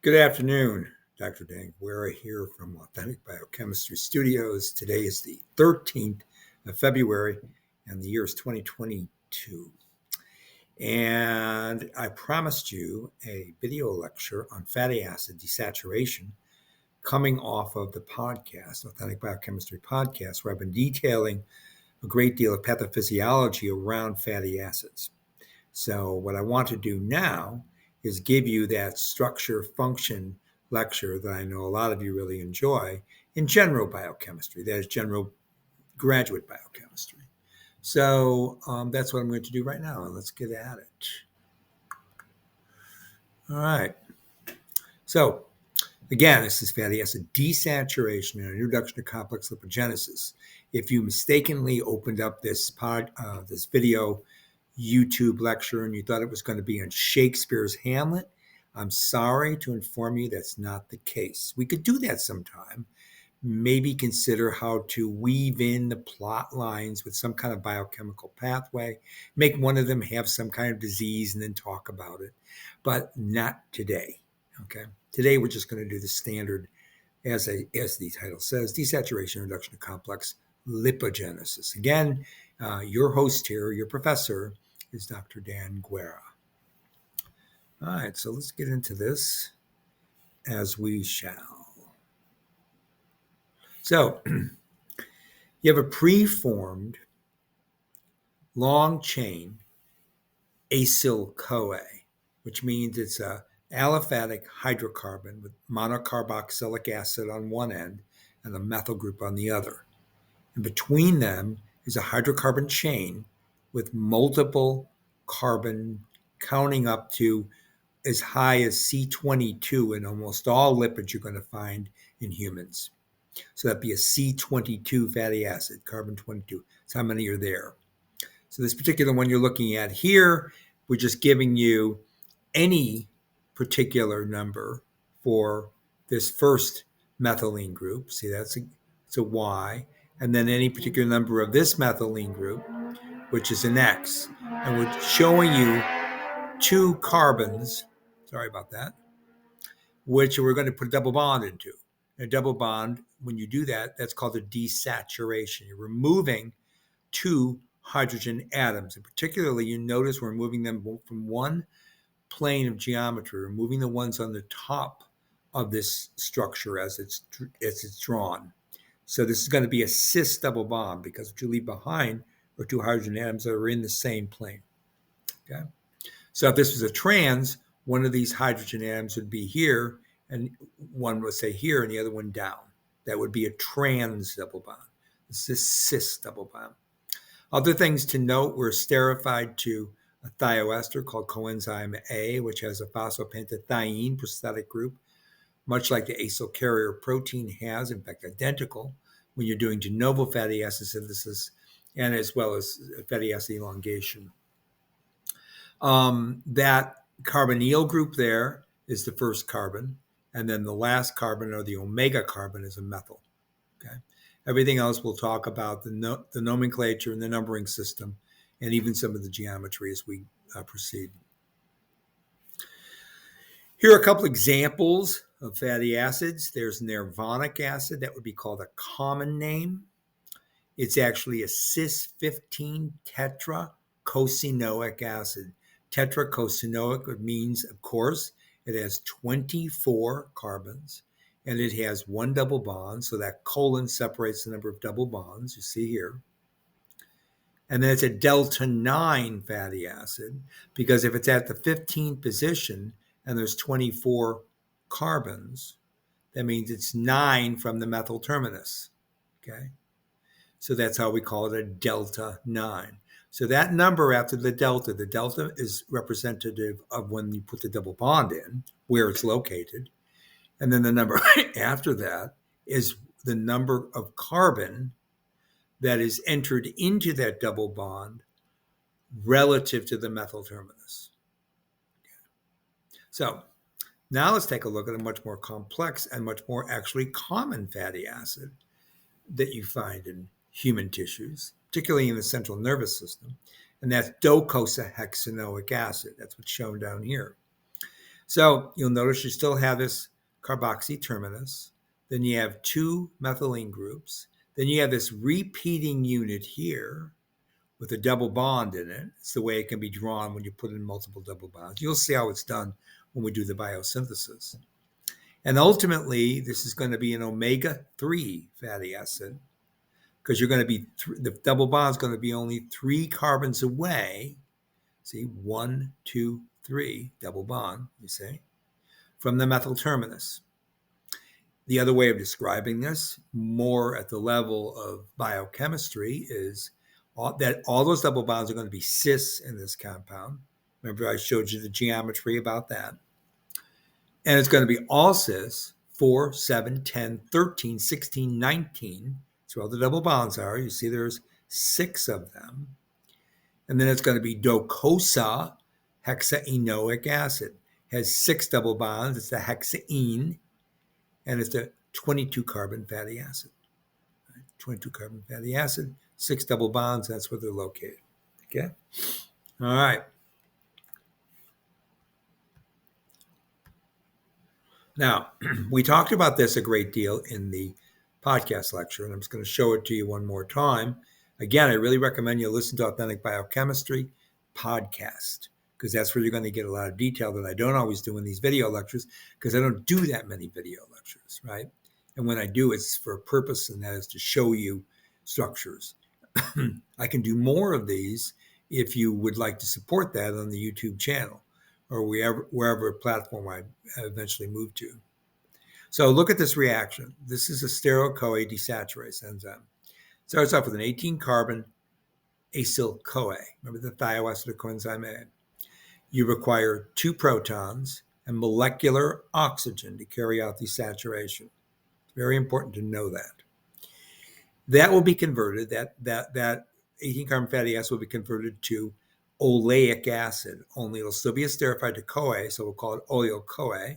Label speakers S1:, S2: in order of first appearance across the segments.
S1: Good afternoon, Dr. Dan Guerra here from Authentic Biochemistry Studios. Today is the 13th of February, and the year is 2022. And I promised you a video lecture on fatty acid desaturation coming off of the podcast, Authentic Biochemistry Podcast, where I've been detailing a great deal of pathophysiology around fatty acids. So what I want to do now is give you that structure function lecture that I know a lot of you really enjoy in general biochemistry, that is general graduate biochemistry. So that's what I'm going to do right now. Let's get at it. All right. So again, this is fatty acid desaturation and introduction to complex lipogenesis. If you mistakenly opened up this video YouTube lecture and you thought it was going to be on Shakespeare's Hamlet, I'm sorry to inform you that's not the case. We could do that sometime. Maybe consider how to weave in the plot lines with some kind of biochemical pathway, make one of them have some kind of disease and then talk about it, but not today. Okay. Today we're just going to do the standard, as the title says, desaturation, reduction to complex lipogenesis. Again, your host here, your professor, is Dr. Dan Guerra. All right, so let's get into this as we shall. So you have a preformed long chain acyl-CoA, which means it's a aliphatic hydrocarbon with monocarboxylic acid on one end and a methyl group on the other. And between them is a hydrocarbon chain with multiple carbon counting up to as high as C22 in almost all lipids you're going to find in humans. So that'd be a C22 fatty acid, carbon 22. That's how many are there. So this particular one you're looking at here, we're just giving you any particular number for this first methylene group. See, it's a Y. And then any particular number of this methylene group, which is an X. And we're showing you two carbons, sorry about that, which we're going to put a double bond into. A double bond, when you do that, that's called a desaturation. You're removing two hydrogen atoms. And particularly, you notice we're moving them from one plane of geometry, removing the ones on the top of this structure as it's drawn. So this is going to be a cis double bond because what you leave behind are two hydrogen atoms that are in the same plane. Okay. So if this was a trans, one of these hydrogen atoms would be here, and one would say here, and the other one down. That would be a trans double bond. This is cis double bond. Other things to note, we're esterified to a thioester called coenzyme A, which has a phosphopentathiene prosthetic group, much like the acyl carrier protein has, in fact, identical when you're doing de novo fatty acid synthesis, and as well as fatty acid elongation. That carbonyl group there is the first carbon, and then the last carbon, or the omega carbon, is a methyl. Okay. Everything else we'll talk about, the nomenclature and the numbering system, and even some of the geometry as we proceed. Here are a couple examples of fatty acids. There's nervonic acid. That would be called a common name. It's actually a cis-15 tetracosinoic acid. Tetracosinoic means, of course, it has 24 carbons, and it has one double bond, so that colon separates the number of double bonds you see here. And then it's a delta 9 fatty acid, because if it's at the 15th position and there's 24 carbons, that means it's 9 from the methyl terminus. Okay, so that's how we call it a delta 9. So that number after the delta is representative of when you put the double bond in, where it's located. And then the number after that is the number of carbon that is entered into that double bond relative to the methyl terminus. Okay. So now let's take a look at a much more complex and much more actually common fatty acid that you find in human tissues, particularly in the central nervous system, and that's docosahexaenoic acid. That's what's shown down here. So you'll notice you still have this carboxy terminus. Then you have two methylene groups. Then you have this repeating unit here with a double bond in it. It's the way it can be drawn when you put in multiple double bonds. You'll see how it's done when we do the biosynthesis. And ultimately, this is going to be an omega-3 fatty acid because you're going to be, the double bond is going to be only 3 carbons away. See, 1, 2, 3, double bond, you see, from the methyl terminus. The other way of describing this, more at the level of biochemistry, is that all those double bonds are going to be cis in this compound. Remember, I showed you the geometry about that. And it's going to be all cis, 4, 7, 10, 13, 16, 19. That's where all the double bonds are. You see there's 6 of them. And then it's going to be docosahexaenoic acid. It has 6 double bonds. It's the hexane, and it's a 22 carbon fatty acid. 22 carbon fatty acid, 6 double bonds. That's where they're located. Okay. All right. Now, we talked about this a great deal in the podcast lecture, and I'm just going to show it to you one more time. Again, I really recommend you listen to Authentic Biochemistry podcast, because that's where you're going to get a lot of detail that I don't always do in these video lectures, because I don't do that many video lectures, right? And when I do, it's for a purpose, and that is to show you structures. I can do more of these if you would like to support that on the YouTube channel or wherever platform I eventually move to. So look at this reaction. This is a sterol-CoA desaturase enzyme. It starts off with an 18-carbon acyl-CoA. Remember the thioester coenzyme A. You require 2 protons and molecular oxygen to carry out desaturation. It's very important to know that. That will be converted, that 18-carbon fatty acid will be converted to oleic acid, only it'll still be esterified to CoA, so we'll call it oleoCoA.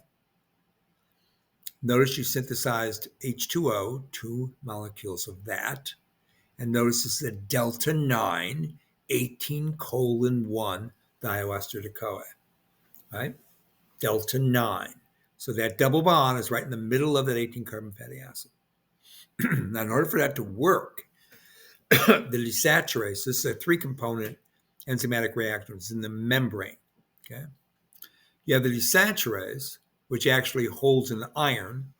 S1: Notice you synthesized H2O, 2 molecules of that. And notice this is a delta 9, 18:1 thioester to CoA, right? Delta 9. So that double bond is right in the middle of that 18-carbon fatty acid. Now, in order for that to work, the desaturase, this is a 3-component enzymatic reaction. It's in the membrane, okay? You have the desaturase, which actually holds an iron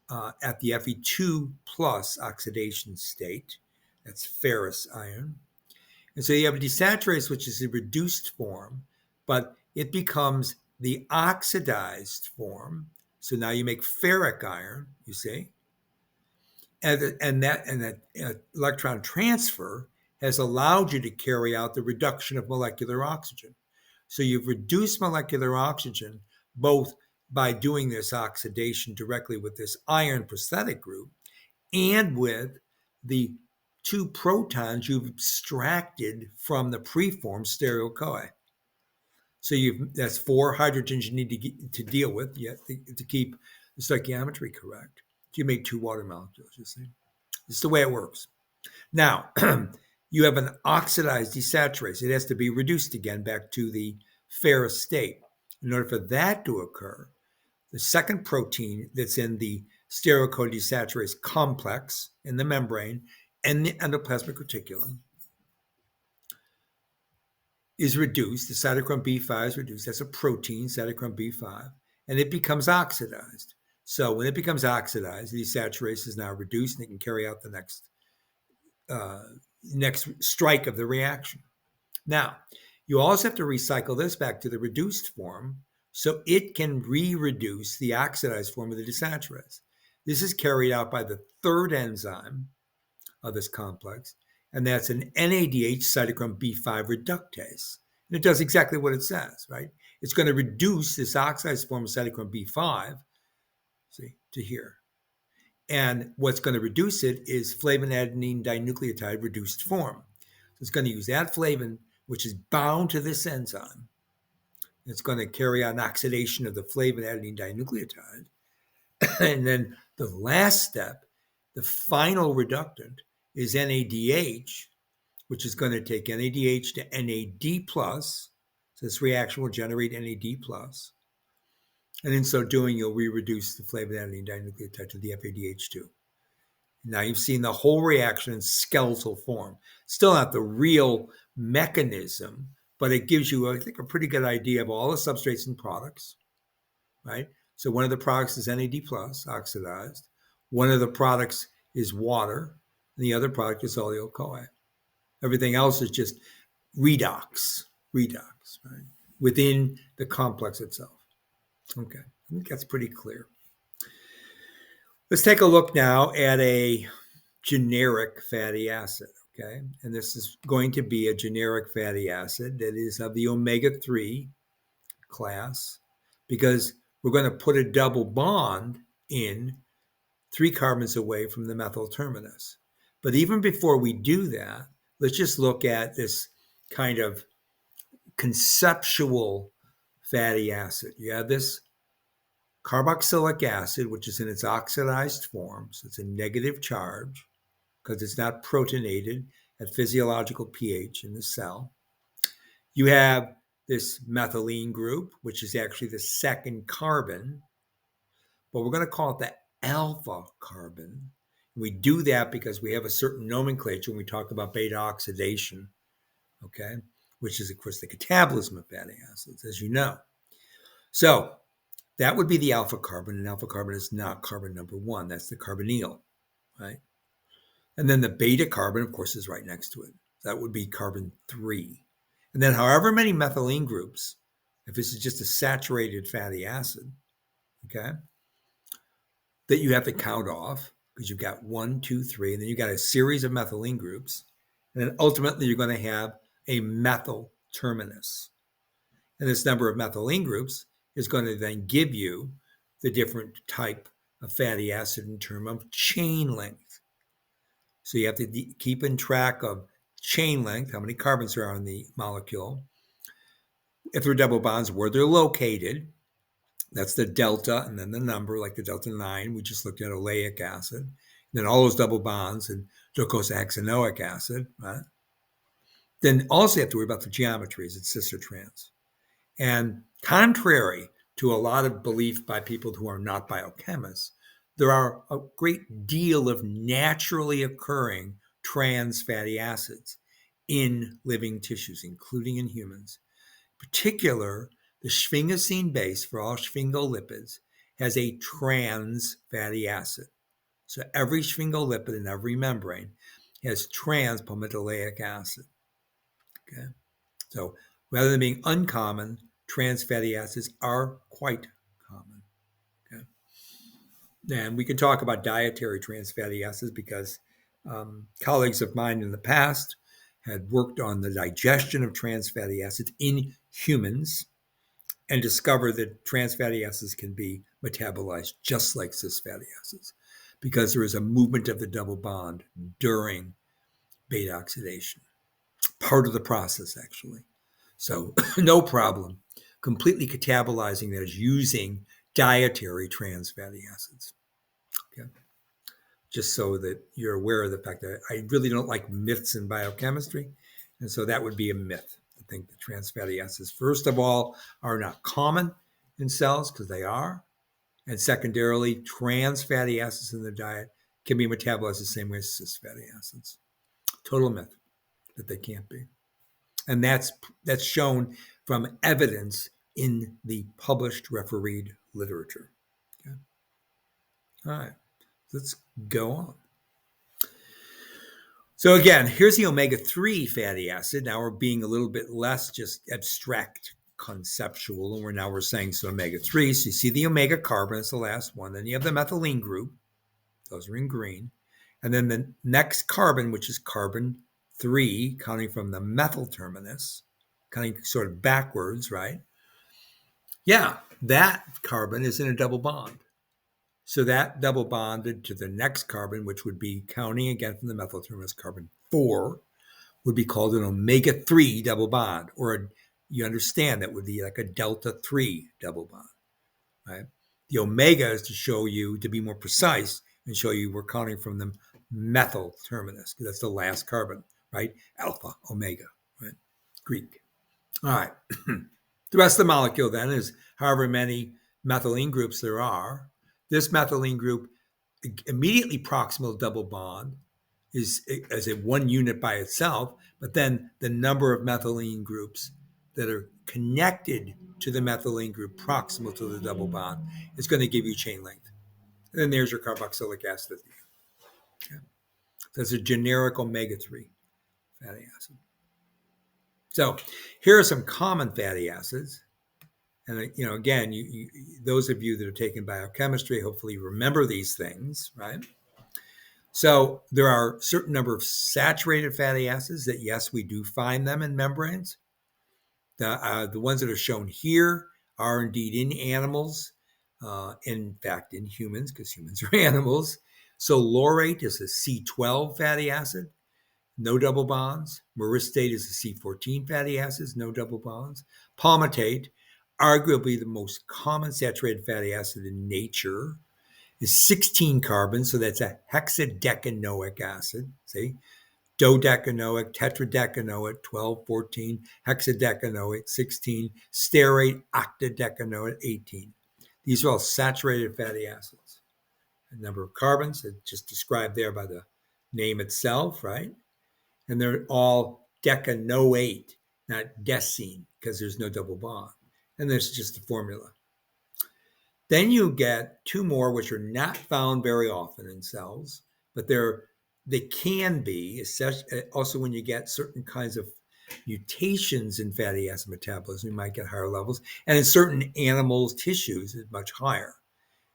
S1: at the Fe2 plus oxidation state. That's ferrous iron. And so you have a desaturase, which is a reduced form, but it becomes the oxidized form. So now you make ferric iron, you see? And that electron transfer has allowed you to carry out the reduction of molecular oxygen. So you've reduced molecular oxygen both by doing this oxidation directly with this iron prosthetic group and with the 2 protons you've abstracted from the preformed sterol-CoA. So that's 4 hydrogens you need to deal with to keep the stoichiometry correct. You make 2 water molecules, you see. This is the way it works. Now, you have an oxidized desaturase. It has to be reduced again back to the ferrous state. In order for that to occur, the second protein that's in the sterol-CoA desaturase complex in the membrane and the endoplasmic reticulum is reduced. The cytochrome B5 is reduced. That's a protein, cytochrome B5, and it becomes oxidized. So when it becomes oxidized, the desaturase is now reduced, and it can carry out the next strike of the reaction. Now, you also have to recycle this back to the reduced form so it can re-reduce the oxidized form of the desaturase. This is carried out by the 3rd enzyme of this complex, and that's an NADH cytochrome B5 reductase. And it does exactly what it says, right? It's going to reduce this oxidized form of cytochrome B5, see, to here. And what's going to reduce it is flavin-adenine dinucleotide reduced form. So it's going to use that flavin, which is bound to this enzyme. It's going to carry out an oxidation of the flavin-adenine dinucleotide. And then the last step, the final reductant, is NADH, which is going to take NADH to NAD+. So this reaction will generate NAD+. And in so doing, you'll re-reduce the flavin-adenine dinucleotide to the FADH2. Now you've seen the whole reaction in skeletal form. Still not the real mechanism, but it gives you, I think, a pretty good idea of all the substrates and products, right? So one of the products is NAD plus, oxidized. One of the products is water, and the other product is oleoCoA. Everything else is just redox, right? Within the complex itself. Okay, I think that's pretty clear. Let's take a look now at a generic fatty acid, okay? And this is going to be a generic fatty acid that is of the omega-3 class, because we're going to put a double bond in 3 carbons away from the methyl terminus. But even before we do that, let's just look at this kind of conceptual fatty acid. You have this carboxylic acid, which is in its oxidized form, so it's a negative charge because it's not protonated at physiological pH in the cell. You have this methylene group, which is actually the second carbon, but we're going to call it the alpha carbon. We do that because we have a certain nomenclature when we talk about beta oxidation, okay, which is, of course, the catabolism of fatty acids, as you know. So that would be the alpha carbon, and alpha carbon is not carbon number 1. That's the carbonyl, right? And then the beta carbon, of course, is right next to it. That would be carbon 3. And then however many methylene groups, if this is just a saturated fatty acid, okay, that you have to count off, because you've got 1, 2, 3, and then you've got a series of methylene groups. And then ultimately, you're going to have a methyl terminus. And this number of methylene groups is going to then give you the different type of fatty acid in terms of chain length. So you have to keep in track of chain length, how many carbons are on the molecule. If they're double bonds, where they're located, that's the delta, and then the number, like the delta 9. We just looked at oleic acid. And then all those double bonds and docosahexaenoic acid, right? Then also you have to worry about the geometry. Is it cis or trans? And contrary to a lot of belief by people who are not biochemists, there are a great deal of naturally occurring trans fatty acids in living tissues, including in humans. In particular, the sphingosine base for all sphingolipids has a trans fatty acid. So every sphingolipid in every membrane has trans palmitoleic acid. Okay, so rather than being uncommon, trans fatty acids are quite common. Okay, and we can talk about dietary trans fatty acids because colleagues of mine in the past had worked on the digestion of trans fatty acids in humans and discovered that trans fatty acids can be metabolized just like cis fatty acids because there is a movement of the double bond during beta oxidation. Part of the process, actually. So no problem completely catabolizing those using dietary trans fatty acids. Okay. Just so that you're aware of the fact that I really don't like myths in biochemistry. And so that would be a myth to think that trans fatty acids, first of all, are not common in cells, because they are. And secondarily, trans fatty acids in the diet can be metabolized the same way as cis fatty acids. Total myth that they can't be. And that's shown from evidence in the published refereed literature. Okay. All right, let's go on. So again, here's the omega-3 fatty acid. Now we're being a little bit less just abstract conceptual, and we're saying it's omega-3. So you see the omega carbon is the last one. Then you have the methylene group. Those are in green. And then the next carbon, which is carbon 3, counting from the methyl terminus, counting sort of backwards, right? Yeah, that carbon is in a double bond. So that double bonded to the next carbon, which would be counting again from the methyl terminus, carbon 4, would be called an omega-3 double bond, or you understand that would be like a delta 3 double bond, right? The omega is to show you, to be more precise, and show you we're counting from the methyl terminus, because that's the last carbon, right? Alpha, omega, right? Greek. All right. The rest of the molecule then is however many methylene groups there are. This methylene group, immediately proximal double bond, is as a one unit by itself, but then the number of methylene groups that are connected to the methylene group proximal to the double bond is going to give you chain length. And then there's your carboxylic acid. Okay. That's a generic omega-3 fatty acid. So here are some common fatty acids. And again, those of you that are taking biochemistry, hopefully remember these things, right? So there are a certain number of saturated fatty acids that, yes, we do find them in membranes. The ones that are shown here are indeed in animals, in fact, in humans, because humans are animals. So laurate is a C12 fatty acid, no double bonds. Myristate is a C14 fatty acid, no double bonds. Palmitate, arguably the most common saturated fatty acid in nature, is 16 carbons, so that's a hexadecanoic acid. See, dodecanoic, tetradecanoic, 12, 14, hexadecanoic, 16, stearate, octadecanoic, 18. These are all saturated fatty acids. A number of carbons that just described there by the name itself, right? And they're all decanoate, not decene, because there's no double bond. And there's just a formula. Then you get two more, which are not found very often in cells, but they can be, also when you get certain kinds of mutations in fatty acid metabolism, you might get higher levels. And in certain animals' tissues, it's much higher.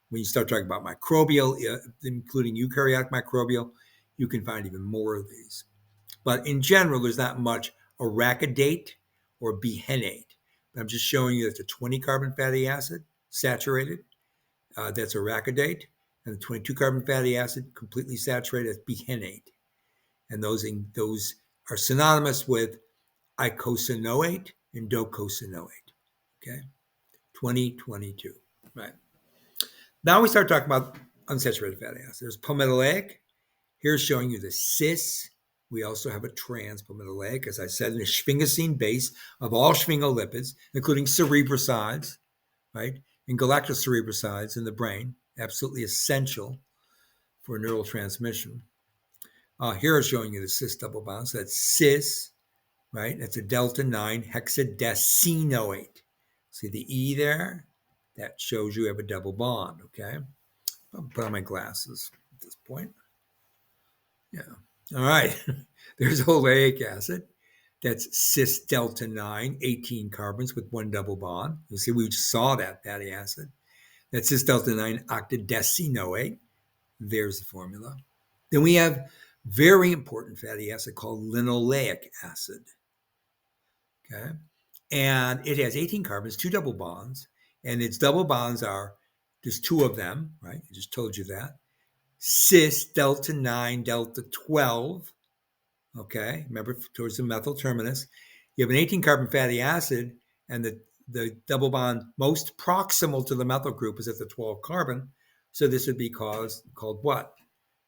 S1: When you start talking about microbial, including eukaryotic microbial, you can find even more of these. But in general, there's not much arachidate or bihenate. But I'm just showing you that the 20 carbon fatty acid, saturated, that's arachidate, and the 22 carbon fatty acid, completely saturated, that's bihenate. And those are synonymous with eicosanoate and docosanoate. Okay, 2022. Right. Now we start talking about unsaturated fatty acids. There's palmitoleic. Here's showing you the cis. We also have a trans palmitoleic, as I said, in a sphingosine base of all sphingolipids, including cerebrosides, right? And galactocerebrosides in the brain, absolutely essential for neural transmission. Here is showing you the cis double bonds. So that's cis, right? That's a delta 9 hexadecenoate. See the E there? That shows you have a double bond, okay? I'll put on my glasses at this point. Yeah. All right. There's oleic acid. That's cis delta 9, 18 carbons with one double bond. You see, we just saw that fatty acid. That's cis delta 9 octadecenoate. There's the formula. Then we have very important fatty acid called linoleic acid. Okay. And it has 18 carbons, two double bonds. And its double bonds are, there's two of them, right? I just told you that. Cis delta 9, delta 12. Okay. Remember, towards the methyl terminus. You have an 18 carbon fatty acid, and the double bond most proximal to the methyl group is at the 12 carbon. So this would be called what?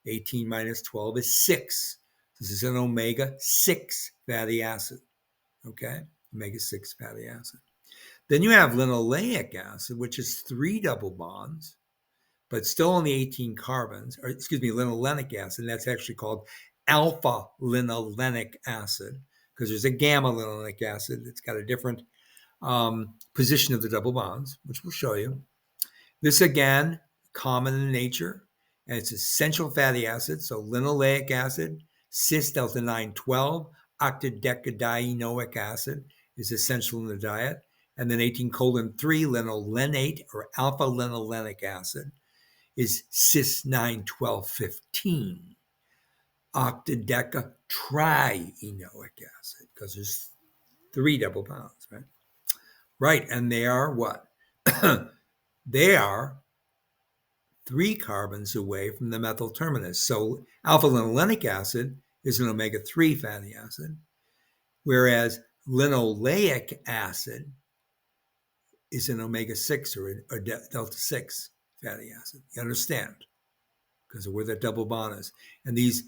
S1: 18 minus 12 is 6. This is an omega-6 fatty acid. Okay? Omega-6 fatty acid. Then you have linoleic acid, which is 3 double bonds, but still only 18 carbons, or excuse me, linolenic acid. That's actually called alpha linolenic acid, because there's a gamma linolenic acid that's got a different position of the double bonds, which we'll show you. This, again, common in nature, and it's essential fatty acid. So linoleic acid, cis delta 912, octadecadienoic acid is essential in the diet. And then 18-3 linolenate or alpha linolenic acid is cis 91215, octadeca trienoic acid, because there's 3 double bonds, right? Right, and they are what? They are 3 carbons away from the methyl terminus. So alpha linolenic acid is an omega-3 fatty acid, whereas linoleic acid is an omega-6 or delta-6 fatty acid. You understand? Because of where that double bond is. And these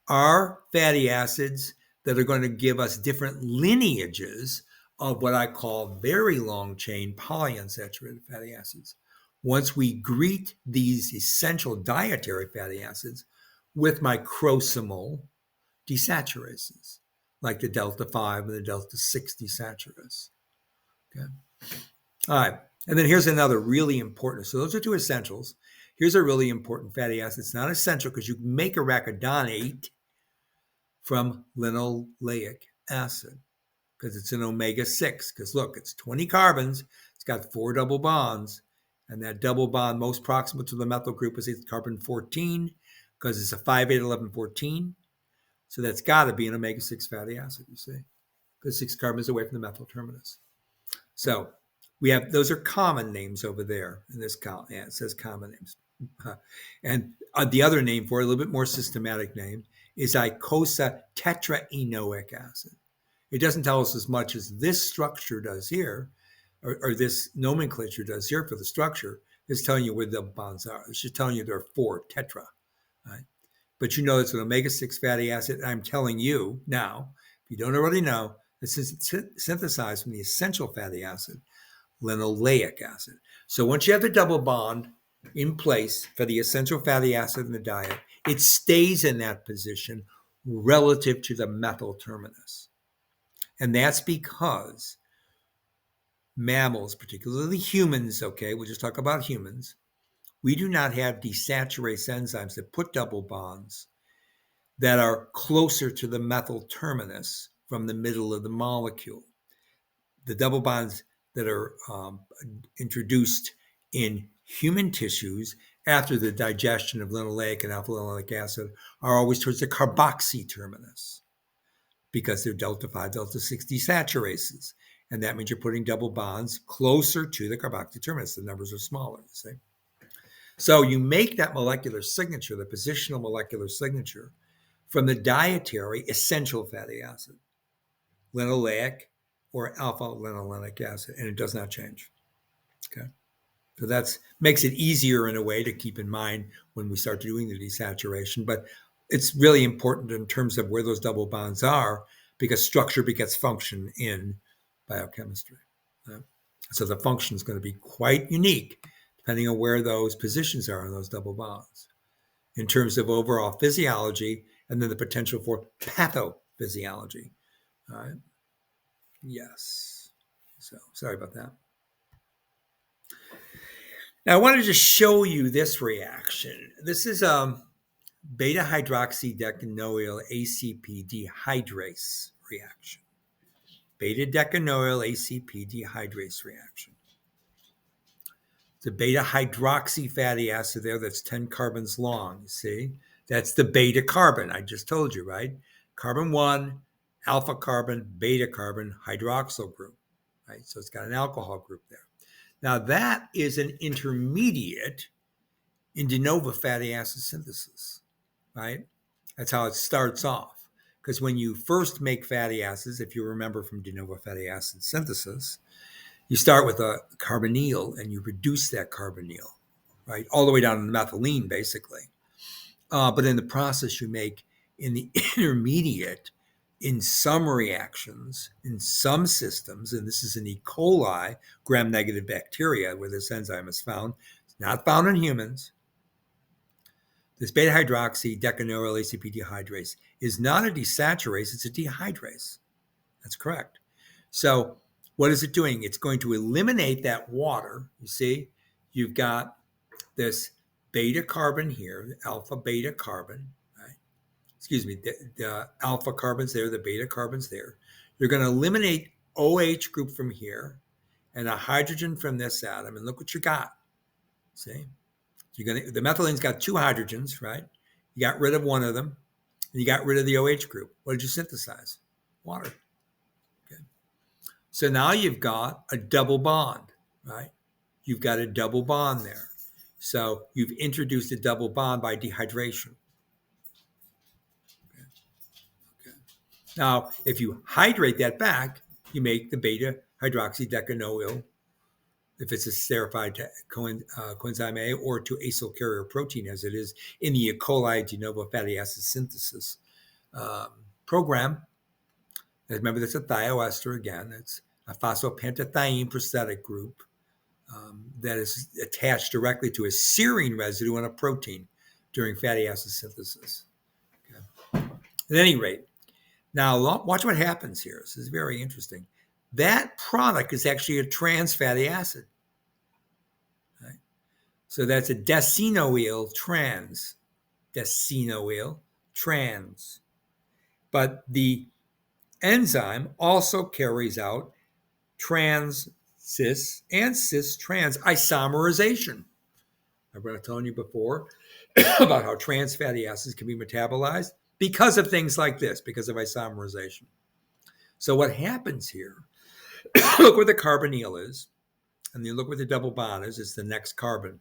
S1: are fatty acids that are going to give us different lineages of what I call very long chain polyunsaturated fatty acids, once we greet these essential dietary fatty acids with microsomal desaturases, like the delta 5 and the delta 6 desaturase. Okay. All right. And then here's another really important. So those are two essentials. Here's a really important fatty acid. It's not essential because you can make arachidonate from linoleic acid because it's an omega-6. Because look, it's 20 carbons. It's got 4 double bonds. And that double bond most proximal to the methyl group is carbon 14 because it's a 5-8-11-14. So that's got to be an omega-6 fatty acid, you see, because 6 carbons away from the methyl terminus. So we have, those are common names over there in this column. Yeah, it says common names. And the other name for it, a little bit more systematic name, is icosa tetraenoic acid. It doesn't tell us as much as this structure does here, or this nomenclature does here for the structure. It's telling you where the bonds are. It's just telling you there are 4 tetra, right? But you know it's an omega-6 fatty acid. I'm telling you now, if you don't already know, it's synthesized from the essential fatty acid, linoleic acid. So once you have the double bond in place for the essential fatty acid in the diet, it stays in that position relative to the methyl terminus. And that's because mammals, particularly humans, okay, we'll just talk about humans, we do not have desaturase enzymes that put double bonds that are closer to the methyl terminus from the middle of the molecule. The double bonds that are introduced in human tissues after the digestion of linoleic and alpha-linolenic acid are always towards the carboxy terminus because they're delta 5, delta 6 desaturases. And that means you're putting double bonds closer to the carboxy terminus. The numbers are smaller, you see. So you make that molecular signature, the positional molecular signature, from the dietary essential fatty acid, linoleic or alpha-linolenic acid, and it does not change. Okay, so that makes it easier in a way to keep in mind when we start doing the desaturation. But it's really important in terms of where those double bonds are because structure begets function in biochemistry. So the function is going to be quite unique depending on where those positions are in those double bonds in terms of overall physiology and then the potential for pathophysiology. All right. Yes. So sorry about that. Now I wanted to show you this reaction. This is beta-hydroxydecanoyl ACP dehydrase reaction. Beta-decanoyl ACP dehydrase reaction. It's a beta-hydroxy fatty acid there that's 10 carbons long, you see? That's the beta carbon I just told you, right? Carbon 1, alpha carbon, beta carbon, hydroxyl group, right? So it's got an alcohol group there. Now that is an intermediate in de novo fatty acid synthesis, right? That's how it starts off. Because when you first make fatty acids, if you remember from de novo fatty acid synthesis, you start with a carbonyl and you reduce that carbonyl, right? All the way down to the methylene, basically. But in the process, you make in the intermediate, in some reactions, in some systems, and this is an E. coli gram-negative bacteria where this enzyme is found. It's not found in humans. This beta-hydroxy decanoyl ACP dehydrase is not a desaturase, it's a dehydrase. That's correct. So what is it doing? It's going to eliminate that water. You see, you've got this beta carbon here, alpha beta carbon, right? Excuse me, the alpha carbon's there, the beta carbon's there. You're going to eliminate OH group from here and a hydrogen from this atom, and look what you got. See, the methylene's got 2 hydrogens, right? You got rid of one of them, and you got rid of the OH group. What did you synthesize? Water. Okay. So now you've got a double bond, right? You've got a double bond there. So you've introduced a double bond by dehydration. Okay. Now, if you hydrate that back, you make the beta-hydroxydecanoyl, if it's a esterified to coenzyme A or to acyl carrier protein, as it is in the E. coli de novo fatty acid synthesis program. Remember, that's a thioester again. It's a phosphopentathiene prosthetic group. that is attached directly to a serine residue on a protein during fatty acid synthesis. Okay. At any rate, now watch what happens here. This is very interesting. That product is actually a trans fatty acid. Right? So that's a decenoyl trans. Decenoyl trans. But the enzyme also carries out trans cis and cis trans isomerization. Remember I told you before about how trans fatty acids can be metabolized because of things like this, because of isomerization. So what happens here, look where the carbonyl is, and you look where the double bond is, it's the next carbon.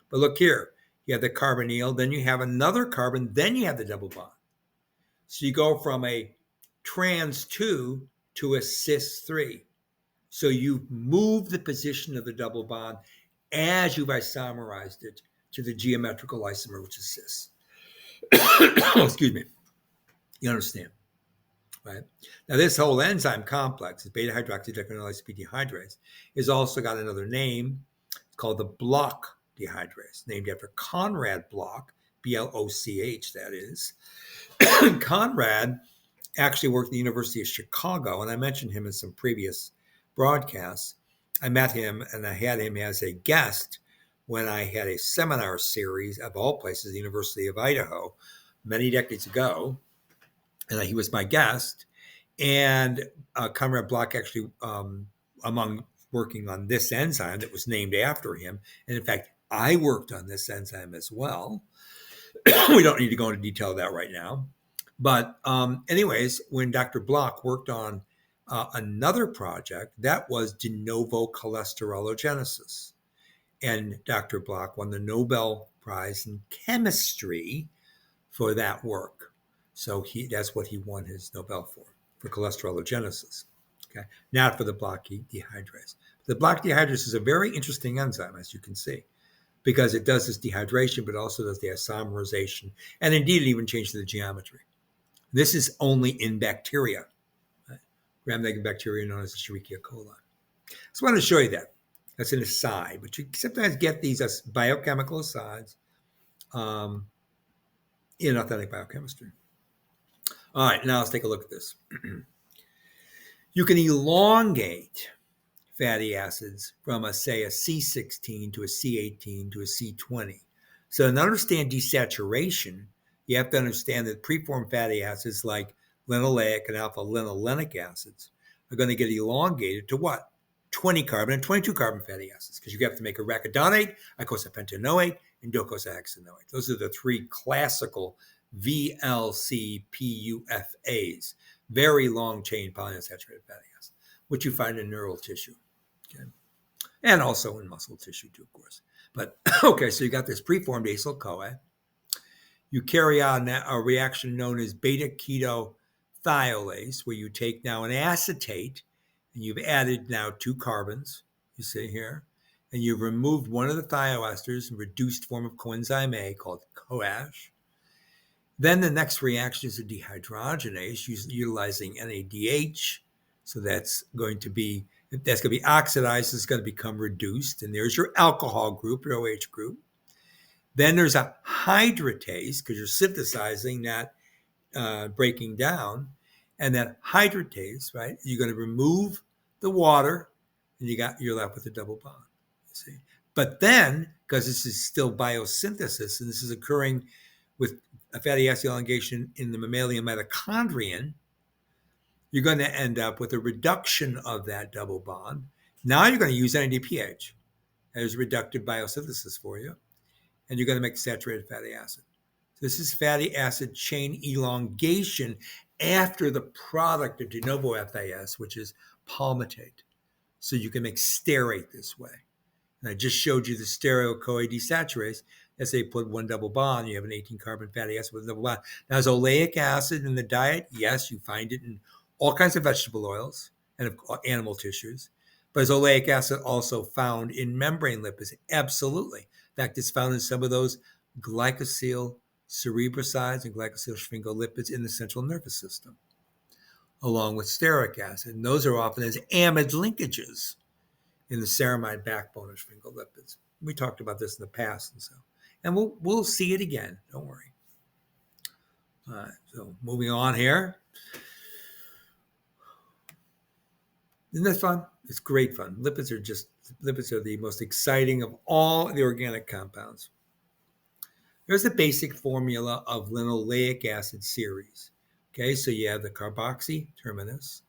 S1: But look here, you have the carbonyl, then you have another carbon, then you have the double bond. So you go from a trans 2 to a cis 3. So you move the position of the double bond as you've isomerized it to the geometrical isomer, which is cis. Excuse me. You understand, right? Now, this whole enzyme complex, beta-hydroxydecanoyl dehydratase, has also got another name. It's called the Bloch dehydratase, named after Conrad Bloch, B-L-O-C-H, that is. Conrad actually worked at the University of Chicago, and I mentioned him in some previous broadcasts. I met him, and I had him as a guest when I had a seminar series, of all places, the University of Idaho, many decades ago, and he was my guest. And Conrad Bloch actually, among working on this enzyme that was named after him, and in fact, I worked on this enzyme as well. We don't need to go into detail of that right now. But anyways, when Dr. Bloch worked on another project, that was de novo cholesterologenesis. And Dr. Bloch won the Nobel Prize in Chemistry for that work. So that's what he won his Nobel for cholesterologenesis. Okay, not for the Bloch dehydratase. The Bloch dehydratase is a very interesting enzyme, as you can see, because it does this dehydration, but also does the isomerization, and indeed it even changes the geometry. This is only in bacteria, right? Gram-negative bacteria known as Escherichia coli. So I want to show you that. That's an aside, but you sometimes get these as biochemical asides in authentic biochemistry. All right, now let's take a look at this. You can elongate fatty acids from, say, a C16 to a C18 to a C20. So to understand desaturation, you have to understand that preformed fatty acids like linoleic and alpha-linolenic acids are going to get elongated to what? 20 carbon and 22 carbon fatty acids, because you have to make arachidonate, icosapentaenoate, and docosahexaenoate. Those are the three classical VLCPUFAs, very long chain polyunsaturated fatty acids, which you find in neural tissue. Okay. And also in muscle tissue too, of course. But okay, so you got this preformed acyl-CoA. You carry on a reaction known as Beta-Ketothiolase, where you take now an acetate, and you've added now 2 carbons, you see here, and you've removed one of the thioesters in reduced form of coenzyme A called CoAsh. Then the next reaction is a dehydrogenase utilizing NADH. So that's going to be oxidized, it's going to become reduced. And there's your alcohol group, your OH group. Then there's a hydratase, because you're synthesizing, not breaking down. And that hydratase, right, you're going to remove the water, and you're left with a double bond. You see? But then, because this is still biosynthesis, and this is occurring with a fatty acid elongation in the mammalian mitochondrion, you're going to end up with a reduction of that double bond. Now you're going to use NADPH as reductive biosynthesis for you, and you're going to make saturated fatty acid. So this is fatty acid chain elongation after the product of de novo FAS, which is palmitate. So you can make stearate this way. And I just showed you the stereo-CoA desaturase. As they put one double bond, you have an 18-carbon fatty acid with a double bond. Now, is oleic acid in the diet? Yes, you find it in all kinds of vegetable oils and animal tissues. But is oleic acid also found in membrane lipids? Absolutely. In fact, it's found in some of those glycosyl cerebrosides and glycosyl sphingolipids in the central nervous system, along with stearic acid. And those are often as amide linkages in the ceramide backbone of sphingolipids. We talked about this in the past, and we'll see it again. Don't worry. All right, so moving on here. Isn't that fun? It's great fun. Lipids are the most exciting of all the organic compounds. Here's the basic formula of linoleic acid series. Okay, so you have the carboxy terminus,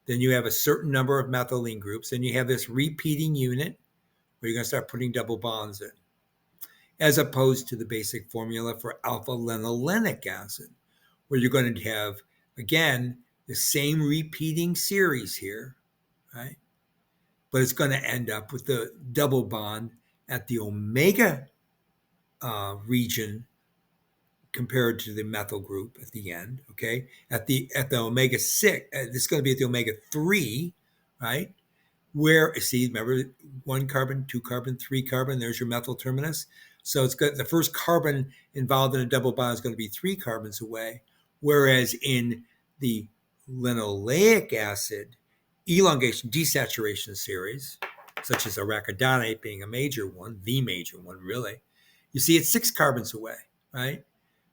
S1: then you have a certain number of methylene groups, and you have this repeating unit where you're going to start putting double bonds in, as opposed to the basic formula for alpha linolenic acid, where you're going to have, again, the same repeating series here, right? But it's going to end up with the double bond at the omega region compared to the methyl group at the end, okay? At the omega 6, this is going to be at the omega 3, right? Where, see, remember, 1 carbon, 2 carbon, 3 carbon, there's your methyl terminus. So it's got the first carbon involved in a double bond is going to be 3 carbons away, whereas in the linoleic acid elongation desaturation series, such as arachidonate being a major one, the major one, really, you see it's 6 carbons away, right?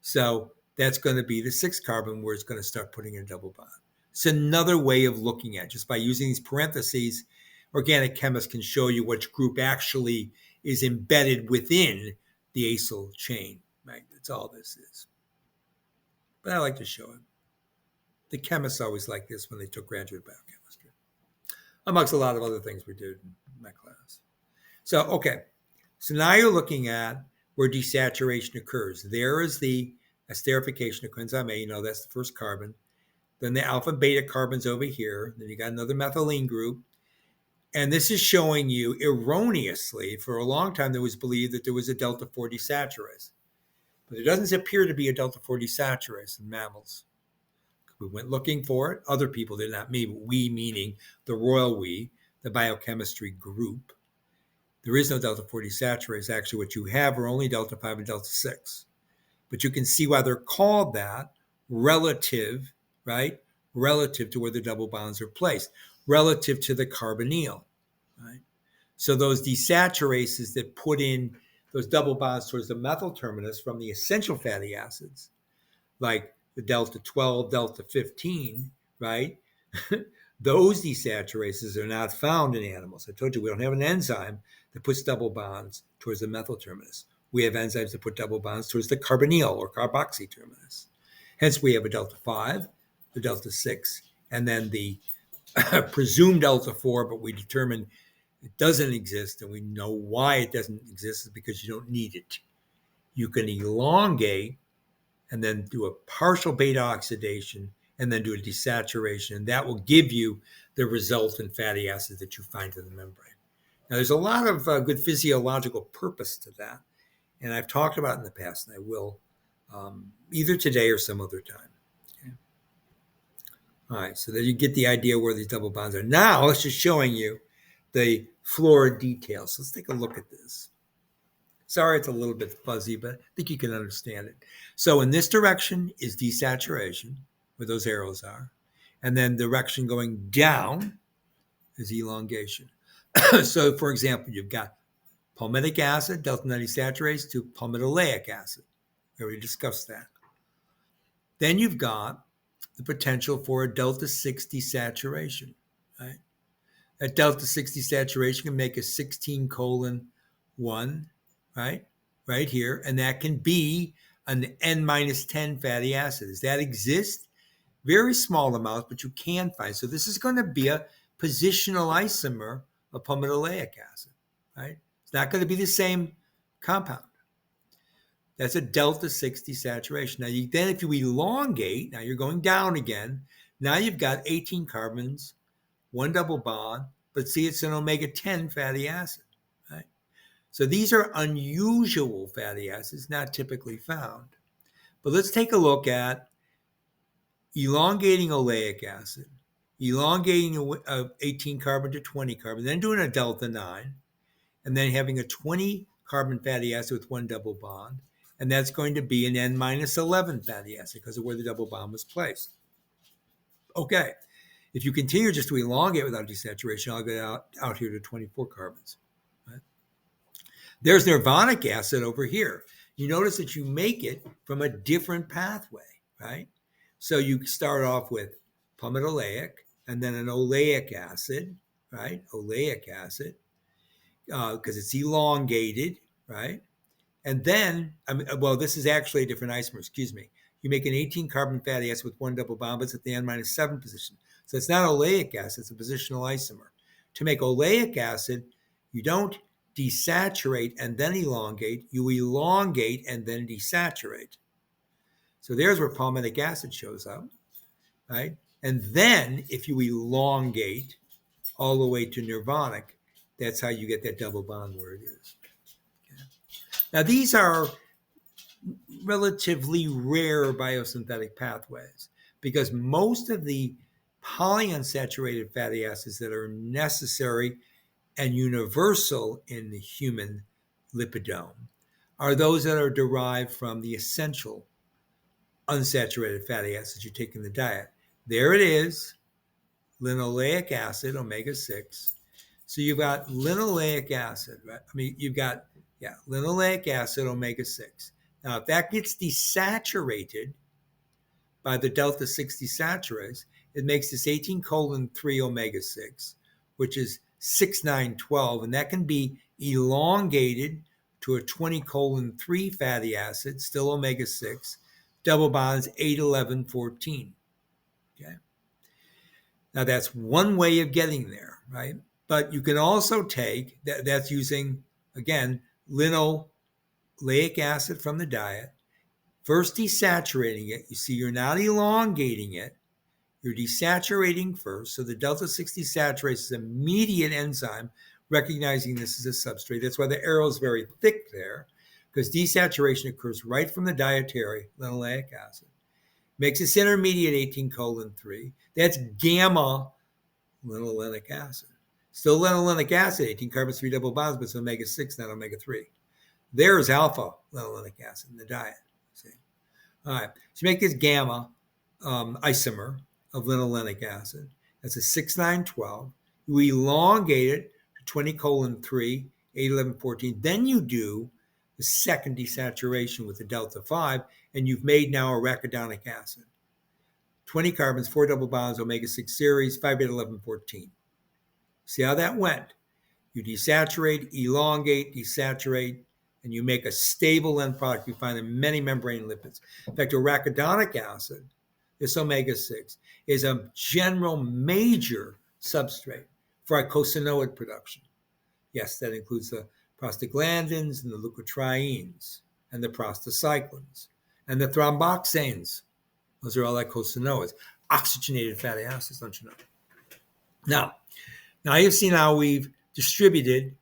S1: So that's going to be the 6 carbon where it's going to start putting in a double bond. It's another way of looking at it. Just by using these parentheses, organic chemists can show you which group actually is embedded within the acyl chain, right? That's all this is. But I like to show it. The chemists always like this when they took graduate biochemistry, amongst a lot of other things we did in my class. So, okay. So now you're looking at where desaturation occurs. There is the esterification of coenzyme A. You know, that's the first carbon. Then the alpha and beta carbons over here. Then you got another methylene group. And this is showing you erroneously, for a long time, there was believed that there was a delta 4 desaturase. But there doesn't appear to be a delta 4 desaturase in mammals. We went looking for it. Other people did, not me, but we, meaning the royal we, the biochemistry group. There is no delta 4 desaturase. Actually, what you have are only delta 5 and delta 6. But you can see why they're called that relative, right? Relative to where the double bonds are placed, relative to the carbonyl, right? So those desaturases that put in those double bonds towards the methyl terminus from the essential fatty acids, like the delta 12, delta 15, right? Those desaturases are not found in animals. I told you we don't have an enzyme that puts double bonds towards the methyl terminus. We have enzymes that put double bonds towards the carbonyl or carboxy terminus. Hence, we have a delta 5, the delta 6, and then the presumed delta 4, but we determine it doesn't exist, and we know why it doesn't exist is because you don't need it. You can elongate and then do a partial beta oxidation and then do a desaturation, and that will give you the resultant fatty acid that you find in the membrane. Now, there's a lot of good physiological purpose to that, and I've talked about it in the past, and I will either today or some other time. Okay. All right, so then you get the idea where these double bonds are. Now, it's just showing you the fluoride details. So let's take a look at this. Sorry, it's a little bit fuzzy, but I think you can understand it. So in this direction is desaturation, where those arrows are. And then the direction going down is elongation. So, for example, you've got palmitic acid, delta 9 desaturase, to palmitoleic acid. We already discussed that. Then you've got the potential for a delta 6 desaturation, right? That delta 6 desaturation can make a 16:1, right here, and that can be an N-10 fatty acid. Does that exist? Very small amounts, but you can find. So this is going to be a positional isomer of palmitoleic acid, right? It's not going to be the same compound. That's a delta 6 desaturation. Now, then if you elongate, now you're going down again. Now you've got 18 carbons, 1 double bond, but see, it's an omega 10 fatty acid, right? So these are unusual fatty acids, not typically found. But let's take a look at elongating oleic acid, elongating 18 carbon to 20 carbon, then doing a delta 9, and then having a 20 carbon fatty acid with 1 double bond, and that's going to be an N-11 fatty acid because of where the double bond was placed. Okay, If you continue just to elongate without desaturation, I'll get out here to 24 carbons. Right? There's Nirvanic acid over here. You notice that you make it from a different pathway, right? So you start off with palmitoleic and then an oleic acid, right? Oleic acid, because it's elongated, right? And then, this is actually a different isomer, excuse me. You make an 18 carbon fatty acid with 1 double bond, but it's at the N-7 position. So it's not oleic acid, it's a positional isomer. To make oleic acid, you don't desaturate and then elongate, you elongate and then desaturate. So there's where palmitic acid shows up, right? And then if you elongate all the way to nirvanic, that's how you get that double bond where it is. Okay. Now these are relatively rare biosynthetic pathways because most of the polyunsaturated fatty acids that are necessary and universal in the human lipidome are those that are derived from the essential unsaturated fatty acids you take in the diet. There it is, linoleic acid, omega-6. So you've got linoleic acid, right? You've got, linoleic acid, omega-6. Now, if that gets desaturated by the delta-6 desaturase, it makes this 18-3 omega-6, which is 6,9,12, and that can be elongated to a 20-3 fatty acid, still omega-6, double bonds 8, 11, 14. Okay. Now, that's one way of getting there, right? But you can also take, that's using, again, linoleic acid from the diet, first desaturating it. You see, you're not elongating it. You're desaturating first. So the delta-6 desaturase is an immediate enzyme recognizing this as a substrate. That's why the arrow is very thick there, because desaturation occurs right from the dietary linoleic acid. Makes this intermediate 18-3. That's gamma linolenic acid. Still linolenic acid, 18 carbons, 3 double bonds, but it's omega-6, not omega-3. There's alpha linolenic acid in the diet. See? All right. So you make this gamma isomer of linolenic acid. That's a 6,9,12. You elongate it to 20-3, 8, 11, 14. Then you do the second desaturation with the delta-5, and you've made now arachidonic acid. 20 carbons, 4 double bonds, omega-6 series, 5, 8, 11, 14. See how that went? You desaturate, elongate, desaturate, and you make a stable end product you find in many membrane lipids. In fact, arachidonic acid, this omega-6, is a general major substrate for eicosanoid production. Yes, that includes the prostaglandins and the leukotrienes and the prostacyclins and the thromboxanes. Those are all eicosanoids, oxygenated fatty acids, don't you know? Now you've seen how we've distributed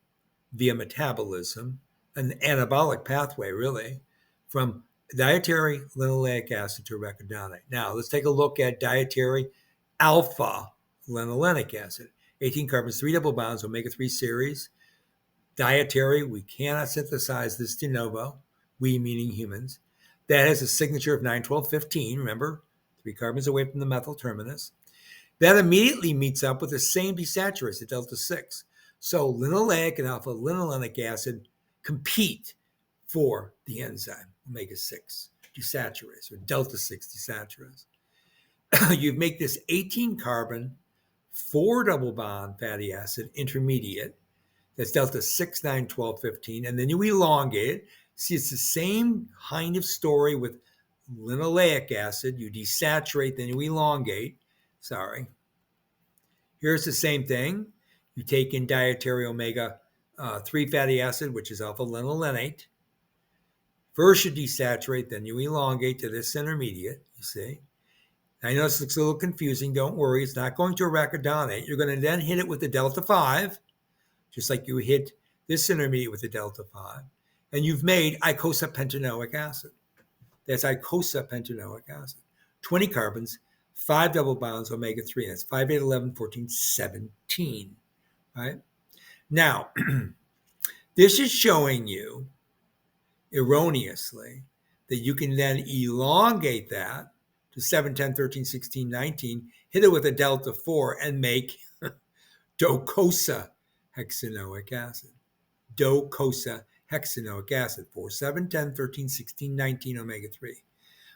S1: via metabolism an anabolic pathway, really, from dietary linoleic acid to arachidonic. Now let's take a look at dietary alpha linolenic acid. 18 carbons, 3 double bonds, omega-3 series. Dietary, we cannot synthesize this de novo, we meaning humans. That has a signature of 9-12-15, remember, 3 carbons away from the methyl terminus. That immediately meets up with the same desaturase, the delta-6. So linoleic and alpha linolenic acid compete for the enzyme, omega-6 desaturase, or delta-6 desaturase. You make this 18-carbon, 4 double bond fatty acid intermediate. That's delta-6, 9, 12, 15. And then you elongate it. See, it's the same kind of story with linoleic acid. You desaturate, then you elongate. Here's the same thing. You take in dietary omega-3 fatty acid, which is alpha linolenate. First you desaturate, then you elongate to this intermediate, you see. I know this looks a little confusing. Don't worry. It's not going to arachidonate. You're going to then hit it with the delta-5, just like you hit this intermediate with the delta-5. And you've made eicosapentaenoic acid. That's eicosapentaenoic acid. 20 carbons, 5 double bonds, omega-3. That's 5, 8, 11, 14, 17. Right? Now, this is showing you, erroneously, that you can then elongate that to 7, 10, 13, 16, 19, hit it with a delta 4 and make docosahexaenoic acid. Docosahexaenoic acid, 4, 7, 10, 13, 16, 19 omega 3.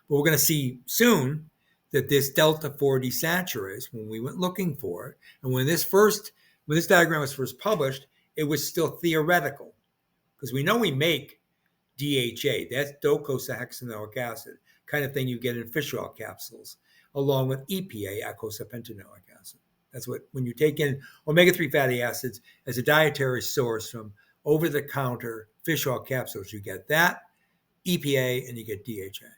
S1: But we're going to see soon that this delta 4 desaturase, when we went looking for it, and when this diagram was first published, it was still theoretical, because we know we make DHA, that's docosahexaenoic acid, kind of thing you get in fish oil capsules, along with EPA, eicosapentaenoic acid. That's what, when you take in omega-3 fatty acids as a dietary source from over-the-counter fish oil capsules, you get that, EPA, and you get DHA.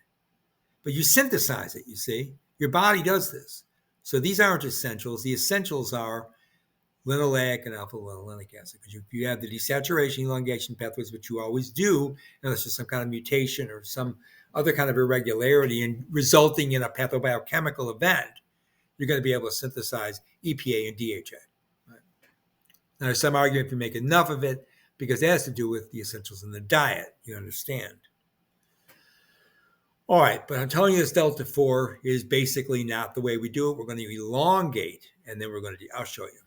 S1: But you synthesize it, you see. Your body does this. So these aren't essentials. The essentials are linoleic and alpha-linolenic acid. Because if you have the desaturation, elongation pathways, which you always do, unless there's some kind of mutation or some other kind of irregularity and resulting in a pathobiochemical event, you're going to be able to synthesize EPA and DHA. Right? Now, there's some argument if you make enough of it, because it has to do with the essentials in the diet, you understand. All right, but I'm telling you this delta 4 is basically not the way we do it. We're going to elongate, and then I'll show you.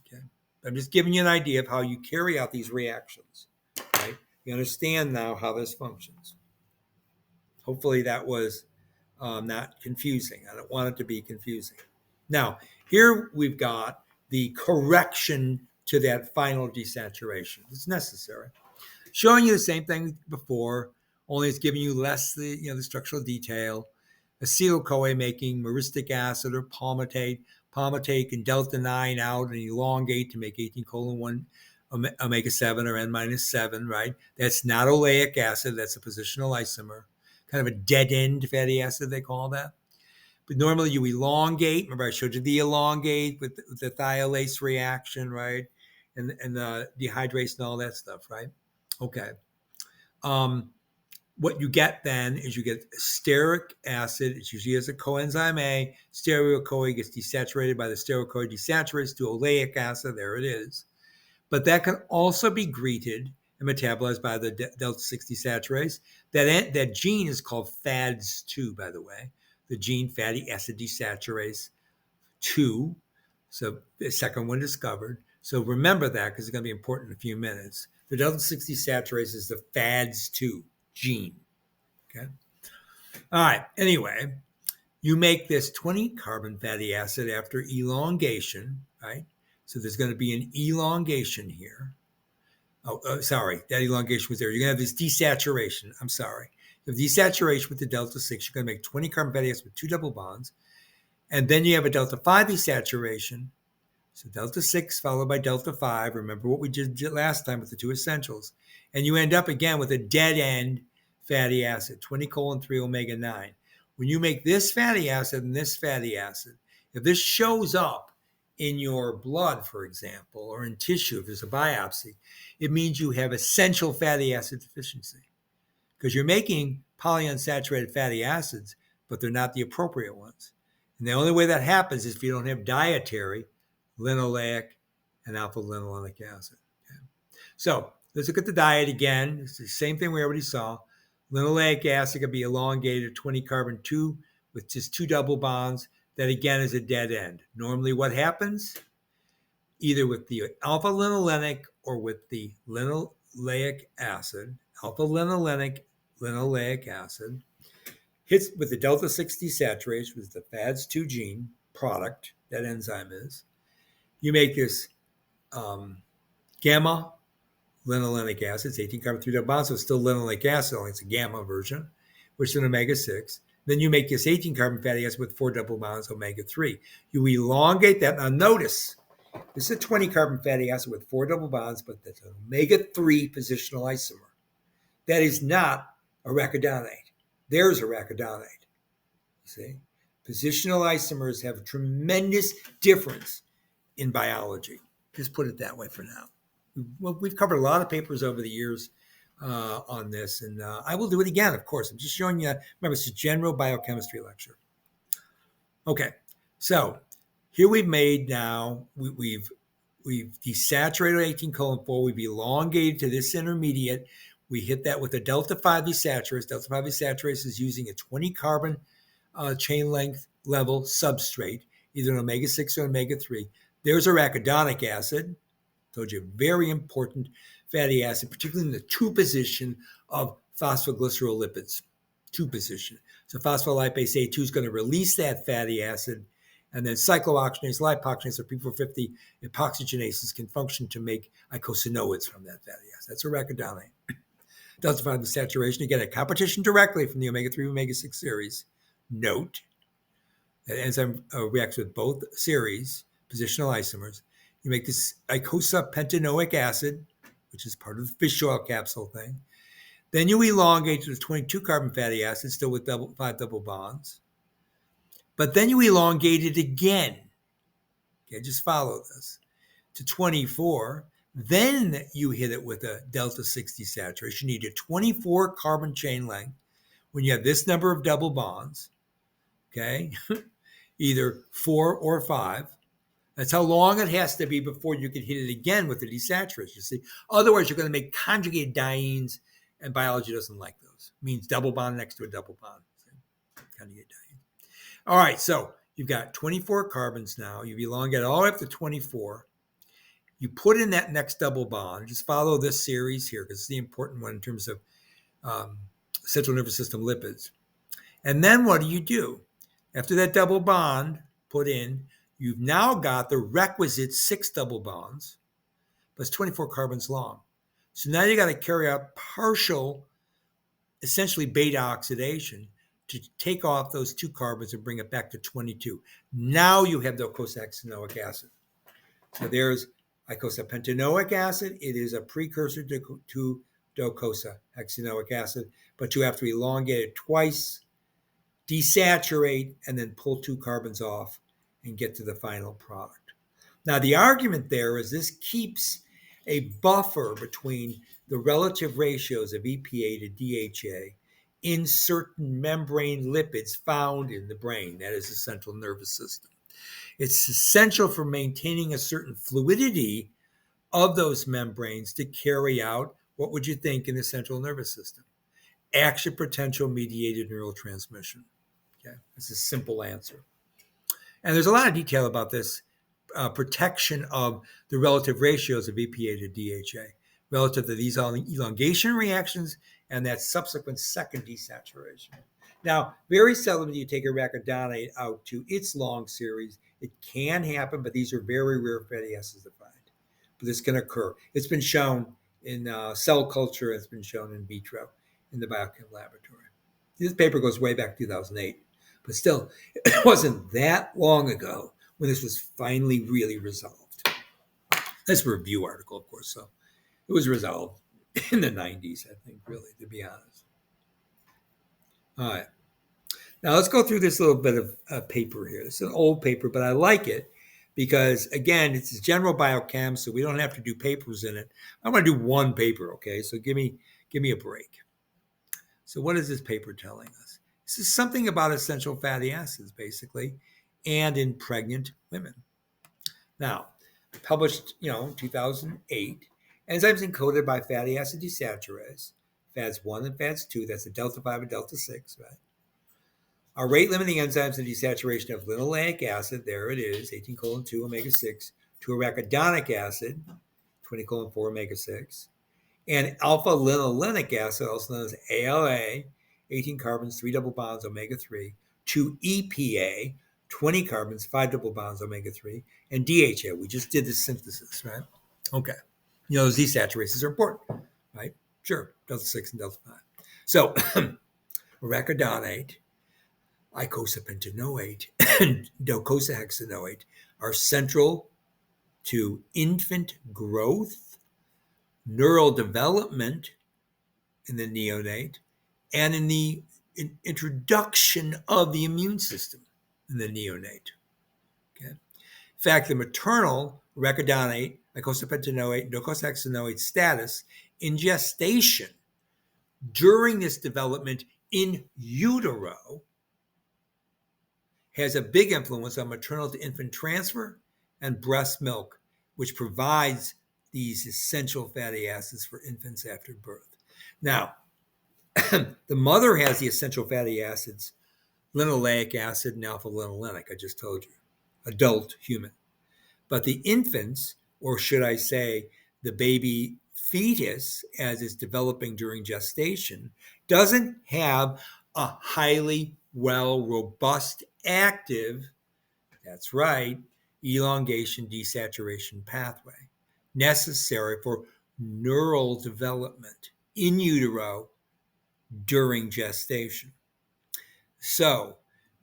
S1: Okay, I'm just giving you an idea of how you carry out these reactions. Right? You understand now how this functions. Hopefully that was not confusing. I don't want it to be confusing. Now, here we've got the correction to that final desaturation. It's necessary. Showing you the same thing before, only it's giving you less the structural detail. Acetyl-CoA making myristic acid or palmitate. Palmitate can delta 9 out and elongate to make 18-1 omega-7 or N-7, right? That's not oleic acid. That's a positional isomer. Kind of a dead-end fatty acid, they call that. But normally you elongate. Remember I showed you the elongate with the thiolase reaction, right? And the dehydration and all that stuff, right? Okay. What you get then is you get stearic acid. It's usually as a coenzyme A. Stearoyl-CoA gets desaturated by the stearoyl-CoA desaturase to oleic acid. There it is. But that can also be greeted and metabolized by the delta-6 desaturase. That gene is called FADS2, by the way. The gene fatty acid desaturase 2. So the second one discovered. So remember that because it's going to be important in a few minutes. The delta-6 desaturase is the FADS2 gene. Okay. All right. Anyway, you make this 20 carbon fatty acid after elongation, right? So there's going to be an elongation here. Sorry, that elongation was there. You're going to have this desaturation. I'm sorry. You have desaturation with the delta-6. You're going to make 20 carbon fatty acids with 2 double bonds. And then you have a delta-5 desaturation. So delta-6 followed by delta-5. Remember what we did last time with the 2 essentials. And you end up again with a dead-end fatty acid, 20-3 omega-9. When you make this fatty acid and this fatty acid, if this shows up in your blood, for example, or in tissue, if there's a biopsy, it means you have essential fatty acid deficiency because you're making polyunsaturated fatty acids, but they're not the appropriate ones. And the only way that happens is if you don't have dietary, linoleic, and alpha-linolenic acid. Okay. So let's look at the diet again. It's the same thing we already saw. Linoleic acid can be elongated 20 carbon 2 with just 2 double bonds. That again is a dead end. Normally what happens, either with the alpha-linolenic or with the linoleic acid, alpha-linolenic, linoleic acid, hits with the delta-6 desaturase, which is the FADS2 gene product, that enzyme is. You make this gamma linolenic acid. It's 18 carbon 3 double bonds, so it's still linoleic acid, only it's a gamma version, which is an omega-6. Then you make this 18 carbon fatty acid with 4 double bonds, omega-3. You elongate that. Now notice, this is a 20 carbon fatty acid with 4 double bonds, but that's an omega-3 positional isomer. That is not arachidonate. There's arachidonate. You see? Positional isomers have a tremendous difference in biology. Just put it that way for now. We've covered a lot of papers over the years on this, and I will do it again, of course. I'm just showing you, remember, it's a general biochemistry lecture. Okay, so here we've made now, we've desaturated 18-4, we've elongated to this intermediate. We hit that with a delta-5 desaturase. Delta-5 desaturase is using a 20 carbon chain length level substrate, either an omega-6 or omega-3. There's arachidonic acid. Told you, very important fatty acid, particularly in the 2 position of phosphoglycerolipids. 2 position. So phospholipase A2 is going to release that fatty acid, and then cyclooxygenase, lipoxygenase, or P450 epoxygenases can function to make eicosanoids from that fatty acid. That's arachidonic. Doesn't find the saturation. You get a competition directly from the omega-3 omega-6 series. Note that enzyme reacts with both series, positional isomers. You make this eicosapentaenoic acid, which is part of the fish oil capsule thing. Then you elongate to the 22 carbon fatty acid, still with 5 double bonds. But then you elongate it again. Okay, just follow this. To 24. Then you hit it with a delta 6 desaturation. You need a 24 carbon chain length when you have this number of double bonds. Okay, either 4 or 5. That's how long it has to be before you can hit it again with the desaturation. See, otherwise you're going to make conjugated dienes, and biology doesn't like those. It means double bond next to a double bond. See? Conjugate diene. All right, so you've got 24 carbons now. You've elongated all the way up to 24. You put in that next double bond. Just follow this series here because it's the important one in terms of central nervous system lipids. And then what do? After that double bond put in, you've now got the requisite 6 double bonds, but it's 24 carbons long. So now you got to carry out partial, essentially beta oxidation to take off those 2 carbons and bring it back to 22. Now you have docosahexaenoic acid. So there's eicosapentaenoic acid. It is a precursor to docosahexaenoic acid, but you have to elongate it twice, desaturate, and then pull 2 carbons off and get to the final product. Now, the argument there is this keeps a buffer between the relative ratios of EPA to DHA in certain membrane lipids found in the brain, that is the central nervous system. It's essential for maintaining a certain fluidity of those membranes to carry out, what would you think in the central nervous system? Action potential mediated neurotransmission. Okay, that's a simple answer. And there's a lot of detail about this protection of the relative ratios of EPA to DHA relative to these elongation reactions and that subsequent second desaturation. Now, very seldom do you take arachidonate out to its long series. It can happen, but these are very rare fatty acids to find. But this can occur. It's been shown in cell culture. It's been shown in vitro in the biochem laboratory. This paper goes way back to 2008. But still, it wasn't that long ago when this was finally really resolved. That's a review article, of course, so it was resolved in the 90s, I think, really, to be honest. All right. Now, let's go through this little bit of paper here. It's an old paper, but I like it because, again, it's general biochem, so we don't have to do papers in it. I want to do one paper, okay? So give me a break. So what is this paper telling us? This is something about essential fatty acids, basically, and in pregnant women. Now, published, in 2008, enzymes encoded by fatty acid desaturase, FADS1 and FADS2, that's the delta 5 and delta 6, right? Our rate-limiting enzymes in desaturation of linoleic acid, there it is, 18:2 omega-6, to arachidonic acid, 20:4 omega-6, and alpha-linolenic acid, also known as ALA, 18 carbons, 3 double bonds, omega-3, to EPA, 20 carbons, 5 double bonds, omega-3, and DHA. We just did the synthesis, right? Okay. Those desaturases are important, right? Sure, delta 6 and delta 5. So, arachidonate, eicosapentaenoate, and docosahexaenoate are central to infant growth, neural development in the neonate, and in the introduction of the immune system in the neonate. Okay. In fact, the maternal arachidonate, eicosapentaenoate, and docosahexaenoate status in gestation during this development in utero has a big influence on maternal to infant transfer and breast milk, which provides these essential fatty acids for infants after birth. Now, the mother has the essential fatty acids linoleic acid and alpha-linolenic, I just told you, adult human. But the infants, or should I say the baby fetus as it's developing during gestation, doesn't have a highly robust, active, that's right, elongation desaturation pathway necessary for neural development in utero during gestation. So,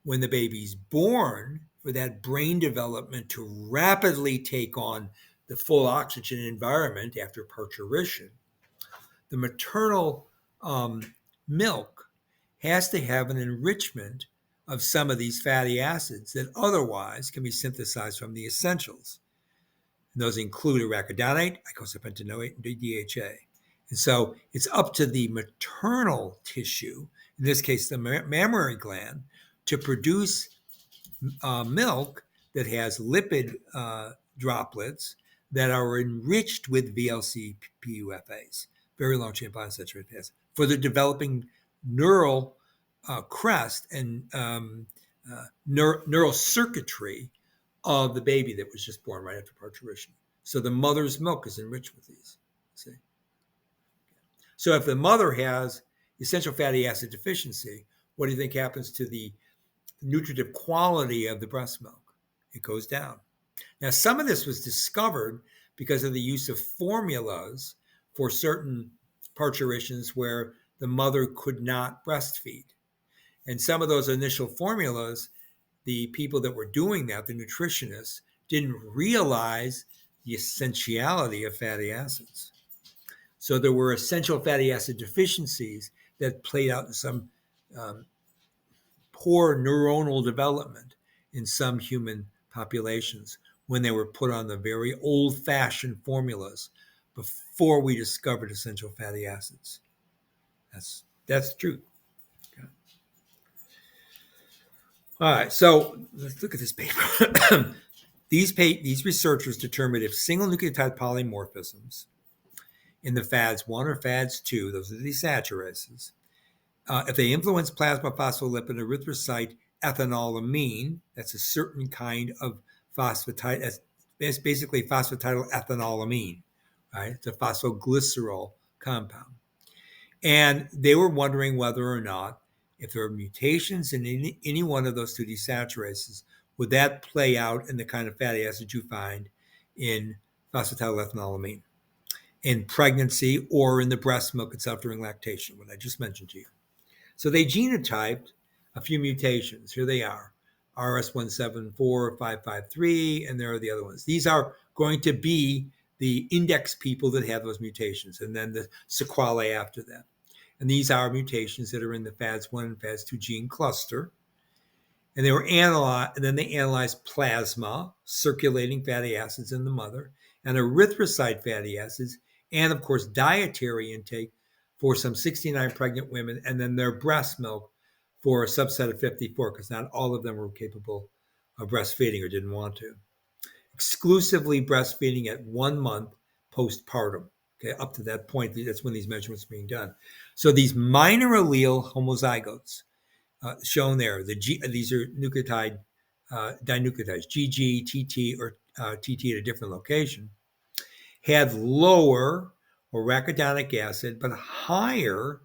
S1: when the baby's born, for that brain development to rapidly take on the full oxygen environment after parturition, the maternal milk has to have an enrichment of some of these fatty acids that otherwise can be synthesized from the essentials. And those include arachidonate, icosapentaenoate, and DHA. And so it's up to the maternal tissue, in this case the mammary gland, to produce milk that has lipid droplets that are enriched with VLC-PUFAs, very long-chain polyunsaturated fatty acids, for the developing neural crest and neural circuitry of the baby that was just born right after parturition. So the mother's milk is enriched with these. See? So if the mother has essential fatty acid deficiency, what do you think happens to the nutritive quality of the breast milk? It goes down. Now, some of this was discovered because of the use of formulas for certain parturitions where the mother could not breastfeed. And some of those initial formulas, the people that were doing that, the nutritionists, didn't realize the essentiality of fatty acids. So there were essential fatty acid deficiencies that played out in some poor neuronal development in some human populations when they were put on the very old-fashioned formulas before we discovered essential fatty acids. That's true. Okay. All right, so let's look at this paper. These researchers determined if single nucleotide polymorphisms in the FADS1 or FADS2, those are the desaturases, if they influence plasma phospholipid erythrocyte ethanolamine, that's a certain kind of phosphatide, it's basically phosphatidylethanolamin, right? It's a phosphoglycerol compound. And they were wondering whether or not, if there are mutations in any one of those two desaturases, would that play out in the kind of fatty acids you find in phosphatidylethanolamin in pregnancy or in the breast milk itself during lactation, what I just mentioned to you. So they genotyped a few mutations. Here they are, RS174553, and there are the other ones. These are going to be the index people that have those mutations, and then the sequelae after them. And these are mutations that are in the FADS1 and FADS2 gene cluster. And they were analyzed, and then they analyzed plasma, circulating fatty acids in the mother, and erythrocyte fatty acids, and of course, dietary intake for some 69 pregnant women, and then their breast milk for a subset of 54, because not all of them were capable of breastfeeding or didn't want to. Exclusively breastfeeding at 1 month postpartum. Okay, up to that point, that's when these measurements are being done. So these minor allele homozygotes, shown there, these are nucleotide dinucleotides, GG, TT, or TT at a different location, had lower arachidonic acid, but higher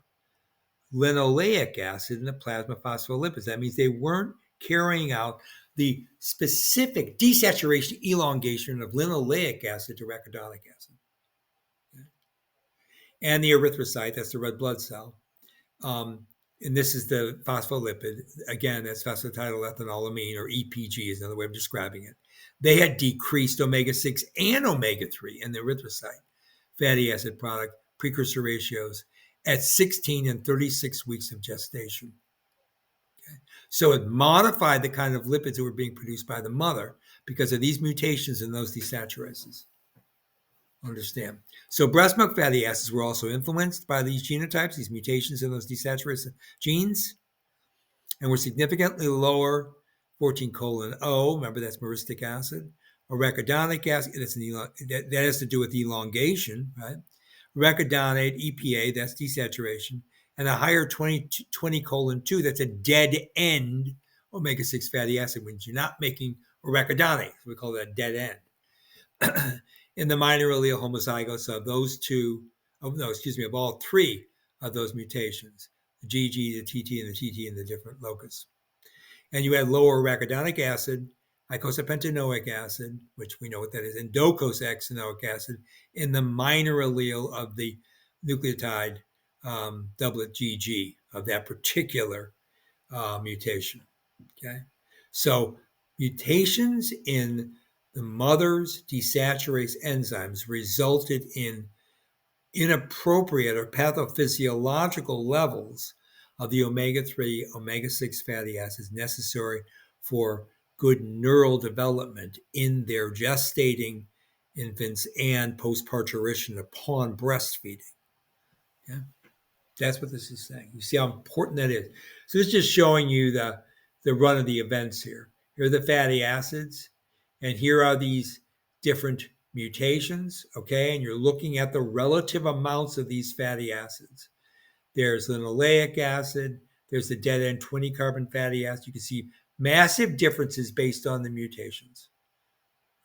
S1: linoleic acid in the plasma phospholipids. That means they weren't carrying out the specific desaturation elongation of linoleic acid to arachidonic acid. Okay. And the erythrocyte, that's the red blood cell. And this is the phospholipid. Again, that's phosphatidylethanolamin, or EPG is another way of describing it. They had decreased omega-6 and omega-3 in the erythrocyte fatty acid product precursor ratios at 16 and 36 weeks of gestation. Okay. So it modified the kind of lipids that were being produced by the mother because of these mutations in those desaturases. Understand. So breast milk fatty acids were also influenced by these genotypes, these mutations in those desaturated genes, and were significantly lower 14-O, remember that's myristic acid, arachidonic acid, that has to do with elongation, right? Arachidonate, EPA, that's desaturation, and a higher 20:2, that's a dead end omega-6 fatty acid, when you're not making arachidonic. We call that a dead end. In the minor allele homozygotes of those two, of all three of those mutations, the GG, the TT, and the TT in the different locus. And you had lower arachidonic acid, icosapentaenoic acid, which we know what that is, and docosahexaenoic acid in the minor allele of the nucleotide doublet GG of that particular mutation. Okay, so mutations in the mother's desaturase enzymes resulted in inappropriate or pathophysiological levels of the omega-3, omega-6 fatty acids necessary for good neural development in their gestating infants and post-parturition upon breastfeeding. Yeah, that's what this is saying. You see how important that is. So this is just showing you the run of the events here. Here are the fatty acids, and here are these different mutations, okay? And you're looking at the relative amounts of these fatty acids. There's linoleic acid, there's the dead end 20 carbon fatty acid. You can see massive differences based on the mutations,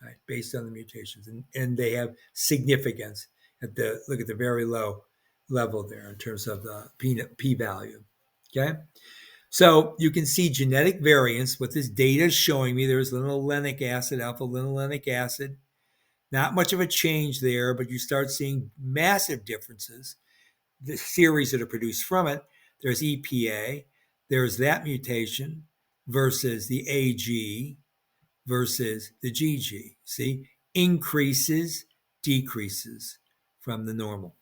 S1: right? Based on the mutations, and they have significance look at the very low level there in terms of the p-value, okay? So you can see genetic variance. What this data is showing me, there's linolenic acid, alpha linolenic acid. Not much of a change there, but you start seeing massive differences. The series that are produced from it, there's EPA, there's that mutation versus the AG versus the GG. See, increases, decreases from the normal.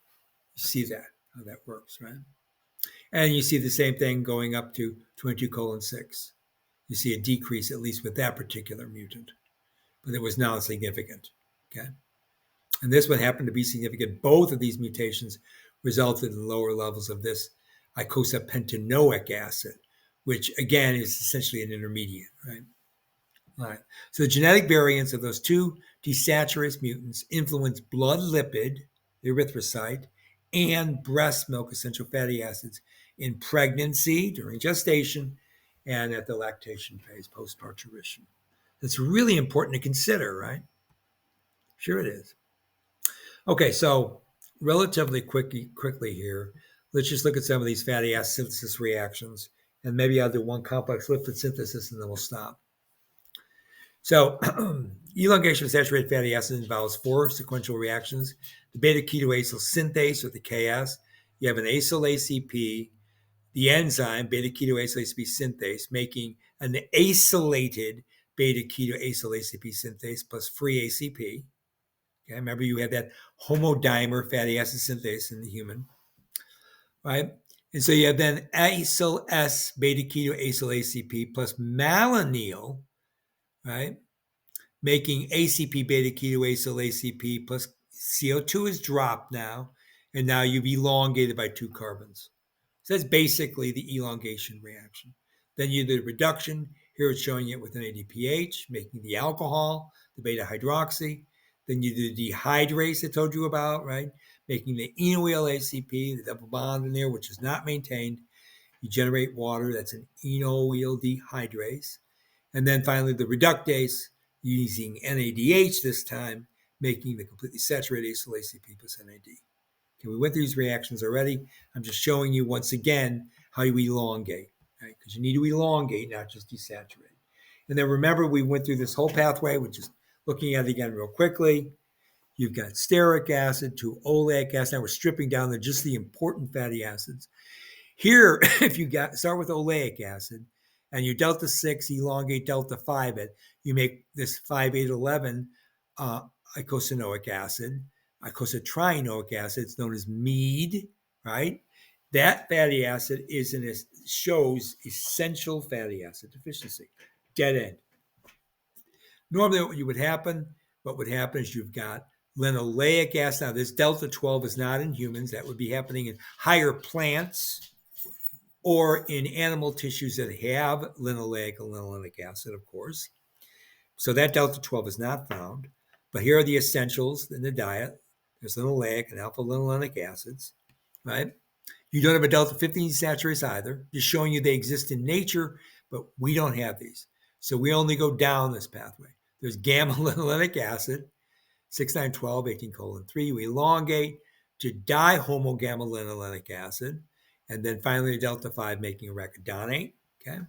S1: You see that, how that works, right? And you see the same thing going up to 22:6. You see a decrease, at least with that particular mutant, but it was non-significant. Okay. And this one happened to be significant. Both of these mutations resulted in lower levels of this icosapentaenoic acid, which again is essentially an intermediate, right? All right. So the genetic variants of those two desaturase mutants influence blood lipid, the erythrocyte, and breast milk essential fatty acids in pregnancy, during gestation, and at the lactation phase, post-parturition. That's really important to consider, right? Sure it is. Okay, so relatively quickly here, let's just look at some of these fatty acid synthesis reactions, and maybe I'll do one complex lipid synthesis and then we'll stop. So elongation of saturated fatty acids involves 4 sequential reactions. The beta-ketoacyl synthase, or the KS. You have an acyl ACP, the enzyme beta-ketoacyl ACP synthase, making an acylated beta-ketoacyl ACP synthase plus free ACP. Okay, remember you had that homodimer fatty acid synthase in the human, right? And so you have then acyl S beta-ketoacyl ACP plus malonyl, right? Making ACP beta-ketoacyl ACP plus CO2 is dropped now, and now you've elongated by 2 carbons. So that's basically the elongation reaction. Then you do the reduction. Here it's showing it with an ADPH, making the alcohol, the beta-hydroxy. Then you do the dehydrase I told you about, right? Making the enoyl ACP, the double bond in there, which is not maintained. You generate water, that's an enoyl dehydrase. And then finally the reductase, using NADH this time, making the completely saturated acyl ACP plus NAD. Okay, we went through these reactions already. I'm just showing you once again how you elongate, right? Because you need to elongate, not just desaturate. And then remember, we went through this whole pathway, which is looking at it again real quickly. You've got stearic acid to oleic acid. Now we're stripping down to just the important fatty acids. Here, if you start with oleic acid and you delta 6 elongate delta 5 it, you make this 5,8,11 icosanoic acid, icosatrienoic acid. It's known as mead, right? That fatty acid shows essential fatty acid deficiency, dead end. Normally, what would happen is you've got linoleic acid. Now, this delta 12 is not in humans. That would be happening in higher plants or in animal tissues that have linoleic and linolenic acid, of course. So that delta 12 is not found. But here are the essentials in the diet. There's linoleic and alpha linolenic acids, right? You don't have a delta 15 desaturase either, just showing you they exist in nature, but we don't have these. So we only go down this pathway. There's gamma linolenic acid, 6,9,12, 18:3. You elongate to dihomogamma linolenic acid, and then finally delta 5 making arachidonate. Okay.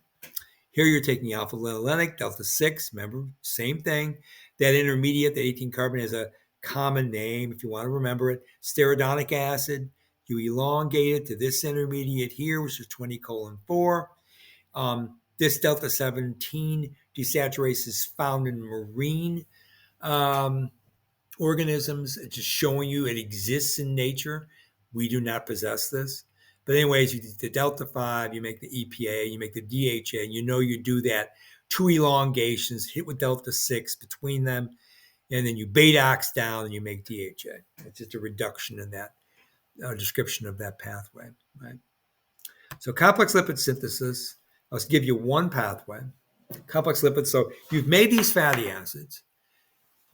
S1: Here you're taking alpha linolenic, delta 6. Remember, same thing. That intermediate, that 18 carbon, has a common name if you want to remember it. Stearidonic acid. You elongate it to this intermediate here, which is 20:4. This delta 17 desaturase is found in marine organisms. It's just showing you it exists in nature. We do not possess this. But anyways, you do the delta 5, you make the EPA, you make the DHA, and you do that 2 elongations, hit with delta 6 between them, and then you beta-ox down and you make DHA. It's just a reduction in that description of that pathway, right? So complex lipid synthesis, I'll give you one pathway. Complex lipids, so you've made these fatty acids.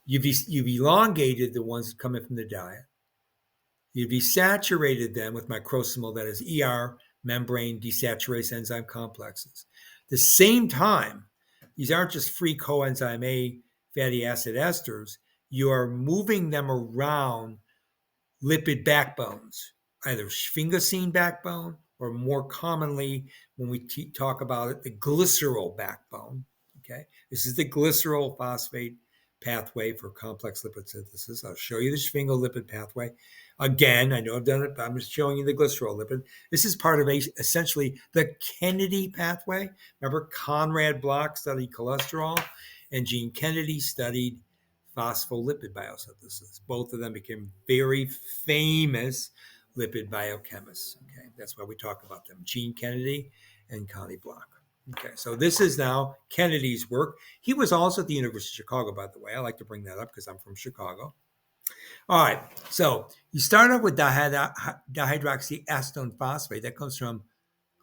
S1: You've elongated the ones coming from the diet. You've desaturated them with microsomal, that is ER membrane desaturase enzyme complexes. At the same time, these aren't just free coenzyme A fatty acid esters. You are moving them around lipid backbones, either sphingosine backbone or more commonly, when we talk about it, the glycerol backbone. Okay, this is the glycerol phosphate pathway for complex lipid synthesis. I'll show you the sphingolipid pathway. Again, I know I've done it, but I'm just showing you the glycerol lipid. This is part of essentially the Kennedy pathway. Remember, Conrad Block studied cholesterol, and Gene Kennedy studied phospholipid biosynthesis. Both of them became very famous lipid biochemists. Okay, that's why we talk about them, Gene Kennedy and Connie Block. Okay, so this is now Kennedy's work. He was also at the University of Chicago, by the way. I like to bring that up because I'm from Chicago. All right, so you start off with dihydroxyacetone phosphate. That comes from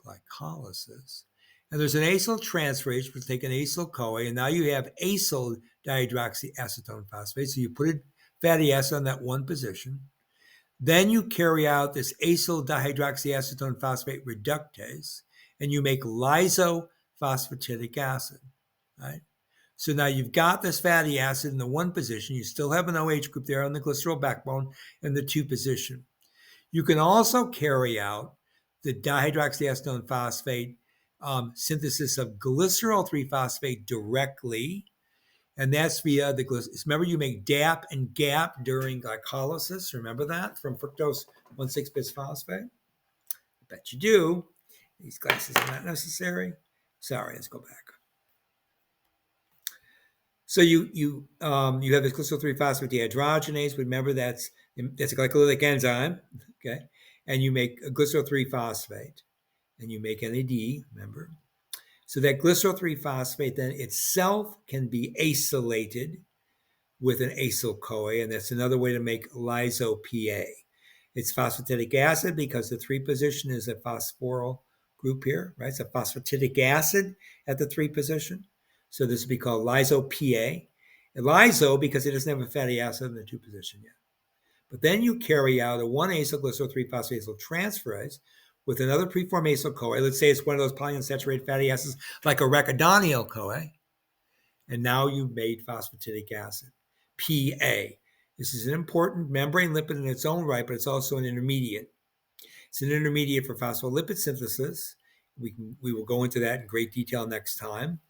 S1: glycolysis. And there's an acyl transferase, which will take an acyl-CoA, and now you have acyl dihydroxyacetone phosphate. So you put a fatty acid on that one position. Then you carry out this acyl dihydroxyacetone phosphate reductase, and you make lysophosphatidic acid, right? So now you've got this fatty acid in the one position. You still have an OH group there on the glycerol backbone in the two position. You can also carry out the dihydroxyacetone phosphate synthesis of glycerol 3-phosphate directly, and that's via the glycerol. Remember, you make DAP and GAP during glycolysis. Remember that from fructose 1,6-bisphosphate? I bet you do. These glasses are not necessary. Sorry, let's go back. So you have this glycerol 3-phosphate dehydrogenase. Remember, that's a glycolytic enzyme, okay? And you make a glycerol 3-phosphate, and you make NAD. Remember, so that glycerol 3-phosphate then itself can be acylated with an acyl-CoA, and that's another way to make lyso-PA. It's phosphatidic acid because the 3 position is a phosphoryl group here, right? It's a phosphatidic acid at the 3 position. So this would be called lyso-PA. And lyso because it doesn't have a fatty acid in the 2 position yet. But then you carry out a 1-acylglycerol 3-phosphatyl transferase with another preformed acyl-CoA. Let's say it's one of those polyunsaturated fatty acids like arachidonyl-CoA. And now you've made phosphatidic acid, PA. This is an important membrane lipid in its own right, but it's also an intermediate. It's an intermediate for phospholipid synthesis. We will go into that in great detail next time.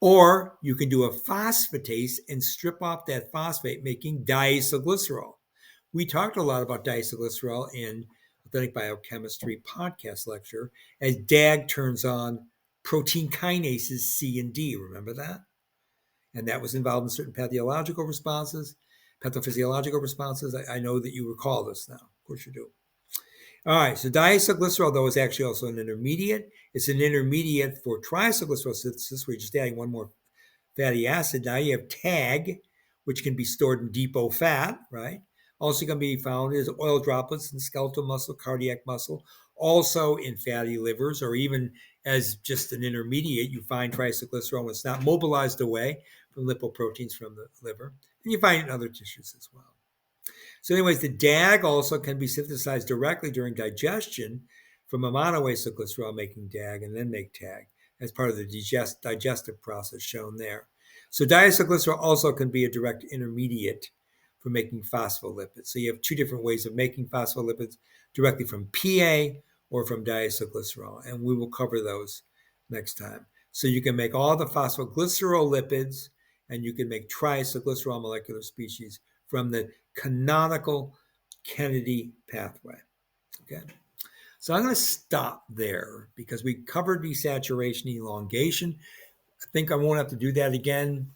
S1: Or you can do a phosphatase and strip off that phosphate, making diacylglycerol. We talked a lot about diacylglycerol in Authentic Biochemistry podcast lecture as DAG turns on protein kinases C and D. Remember that? And that was involved in certain pathophysiological responses. I know that you recall this now. Of course you do. All right, so diacylglycerol, though, is actually also an intermediate. It's an intermediate for triacylglycerol synthesis, where you're just adding one more fatty acid. Now you have TAG, which can be stored in depot fat, right? Also can be found as oil droplets in skeletal muscle, cardiac muscle, also in fatty livers, or even as just an intermediate, you find triacylglycerol when it's not mobilized away from lipoproteins from the liver, and you find it in other tissues as well. So anyways, the DAG also can be synthesized directly during digestion from a monoacylglycerol making DAG and then make TAG as part of the digestive process shown there. So diacylglycerol also can be a direct intermediate for making phospholipids. So you have two different ways of making phospholipids, directly from PA or from diacylglycerol, and we will cover those next time. So you can make all the phosphoglycerol lipids, and you can make triacylglycerol molecular species from the canonical Kennedy pathway. Okay. So I'm going to stop there because we covered desaturation, elongation. I think I won't have to do that again.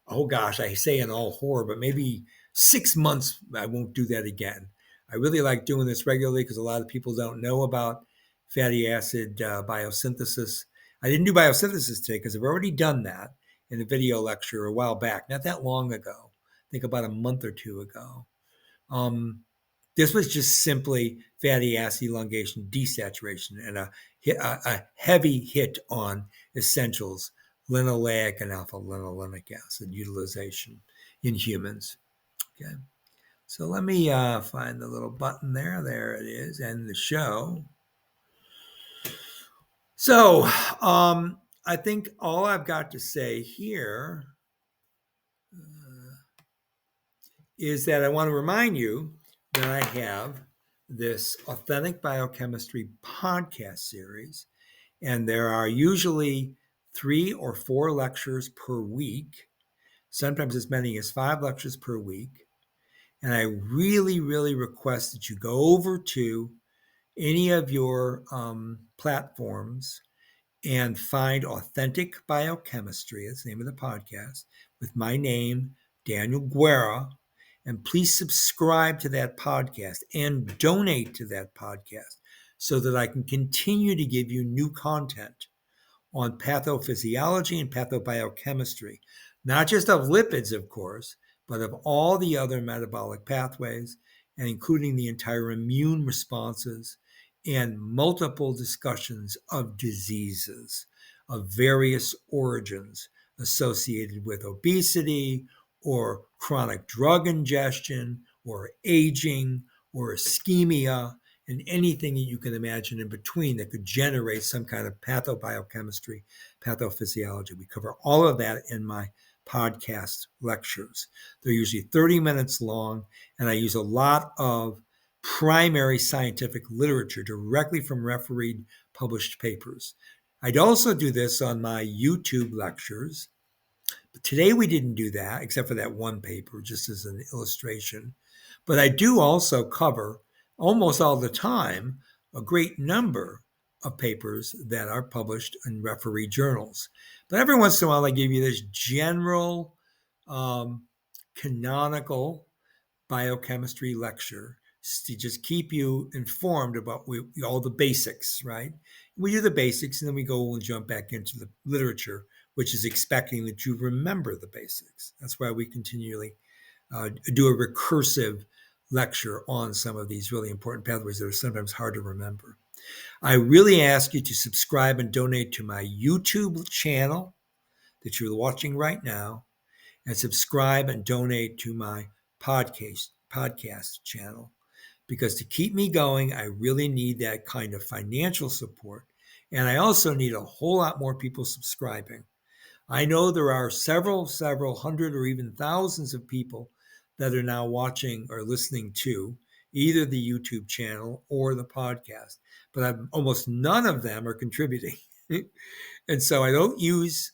S1: Oh gosh, I say in all horror, but maybe 6 months I won't do that again. I really like doing this regularly because a lot of people don't know about fatty acid biosynthesis. I didn't do biosynthesis today because I've already done that in a video lecture a while back, not that long ago. I think about a month or two ago. This was just simply fatty acid elongation desaturation and a heavy hit on essentials, linoleic and alpha linolenic acid utilization in humans. Okay, so let me find the little button there. There it is, end the show. So I think all I've got to say here is that I want to remind you that I have this Authentic Biochemistry podcast series, and there are usually 3 or 4 lectures per week, sometimes as many as 5 lectures per week. And I really, really request that you go over to any of your platforms and find Authentic Biochemistry, that's the name of the podcast, with my name, Daniel Guerra. And please subscribe to that podcast and donate to that podcast so that I can continue to give you new content on pathophysiology and pathobiochemistry, not just of lipids, of course, but of all the other metabolic pathways, and including the entire immune responses and multiple discussions of diseases of various origins associated with obesity or chronic drug ingestion or aging or ischemia and anything that you can imagine in between that could generate some kind of pathobiochemistry, pathophysiology. We cover all of that in my podcast lectures. They're usually 30 minutes long, and I use a lot of primary scientific literature directly from refereed published papers. I'd also do this on my YouTube lectures. But today we didn't do that, except for that one paper, just as an illustration. But I do also cover almost all the time a great number of papers that are published in referee journals. But every once in a while, I give you this general canonical biochemistry lecture to just keep you informed about all the basics, right? We do the basics and then we go and jump back into the literature, which is expecting that you remember the basics. That's why we continually do a recursive lecture on some of these really important pathways that are sometimes hard to remember. I really ask you to subscribe and donate to my YouTube channel that you're watching right now, and subscribe and donate to my podcast channel. Because to keep me going, I really need that kind of financial support. And I also need a whole lot more people subscribing. I know there are several hundred or even thousands of people that are now watching or listening to either the YouTube channel or the podcast, but almost none of them are contributing. And so I don't use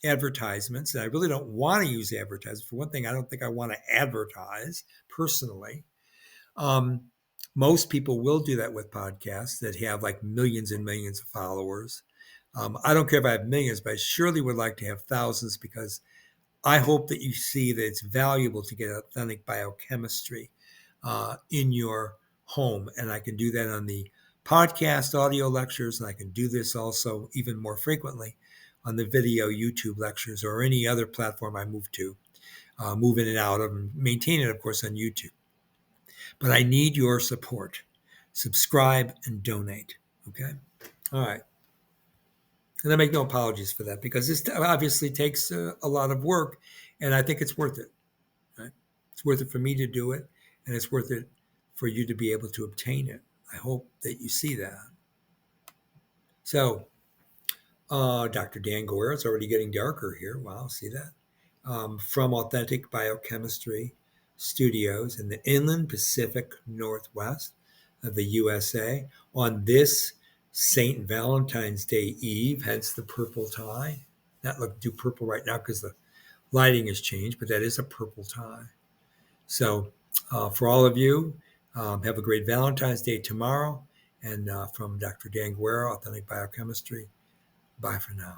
S1: advertisements, and I really don't want to use advertisements. For one thing, I don't think I want to advertise personally. Most people will do that with podcasts that have like millions and millions of followers. I don't care if I have millions, but I surely would like to have thousands because I hope that you see that it's valuable to get authentic biochemistry in your home. And I can do that on the podcast audio lectures, and I can do this also even more frequently on the video YouTube lectures or any other platform I move in and out of, and maintain it, of course, on YouTube. But I need your support. Subscribe and donate. Okay? All right. And I make no apologies for that because this obviously takes a lot of work, and I think it's worth it. Right? It's worth it for me to do it, and it's worth it for you to be able to obtain it. I hope that you see that. So, Dr. Dan Guerra, it's already getting darker here. Wow, see that? From Authentic Biochemistry Studios in the inland Pacific Northwest of the USA on this St. Valentine's Day Eve, hence the purple tie. Not look too purple right now because the lighting has changed, but that is a purple tie. So, for all of you, have a great Valentine's Day tomorrow. And from Dr. Dan Guerra, Authentic Biochemistry, bye for now.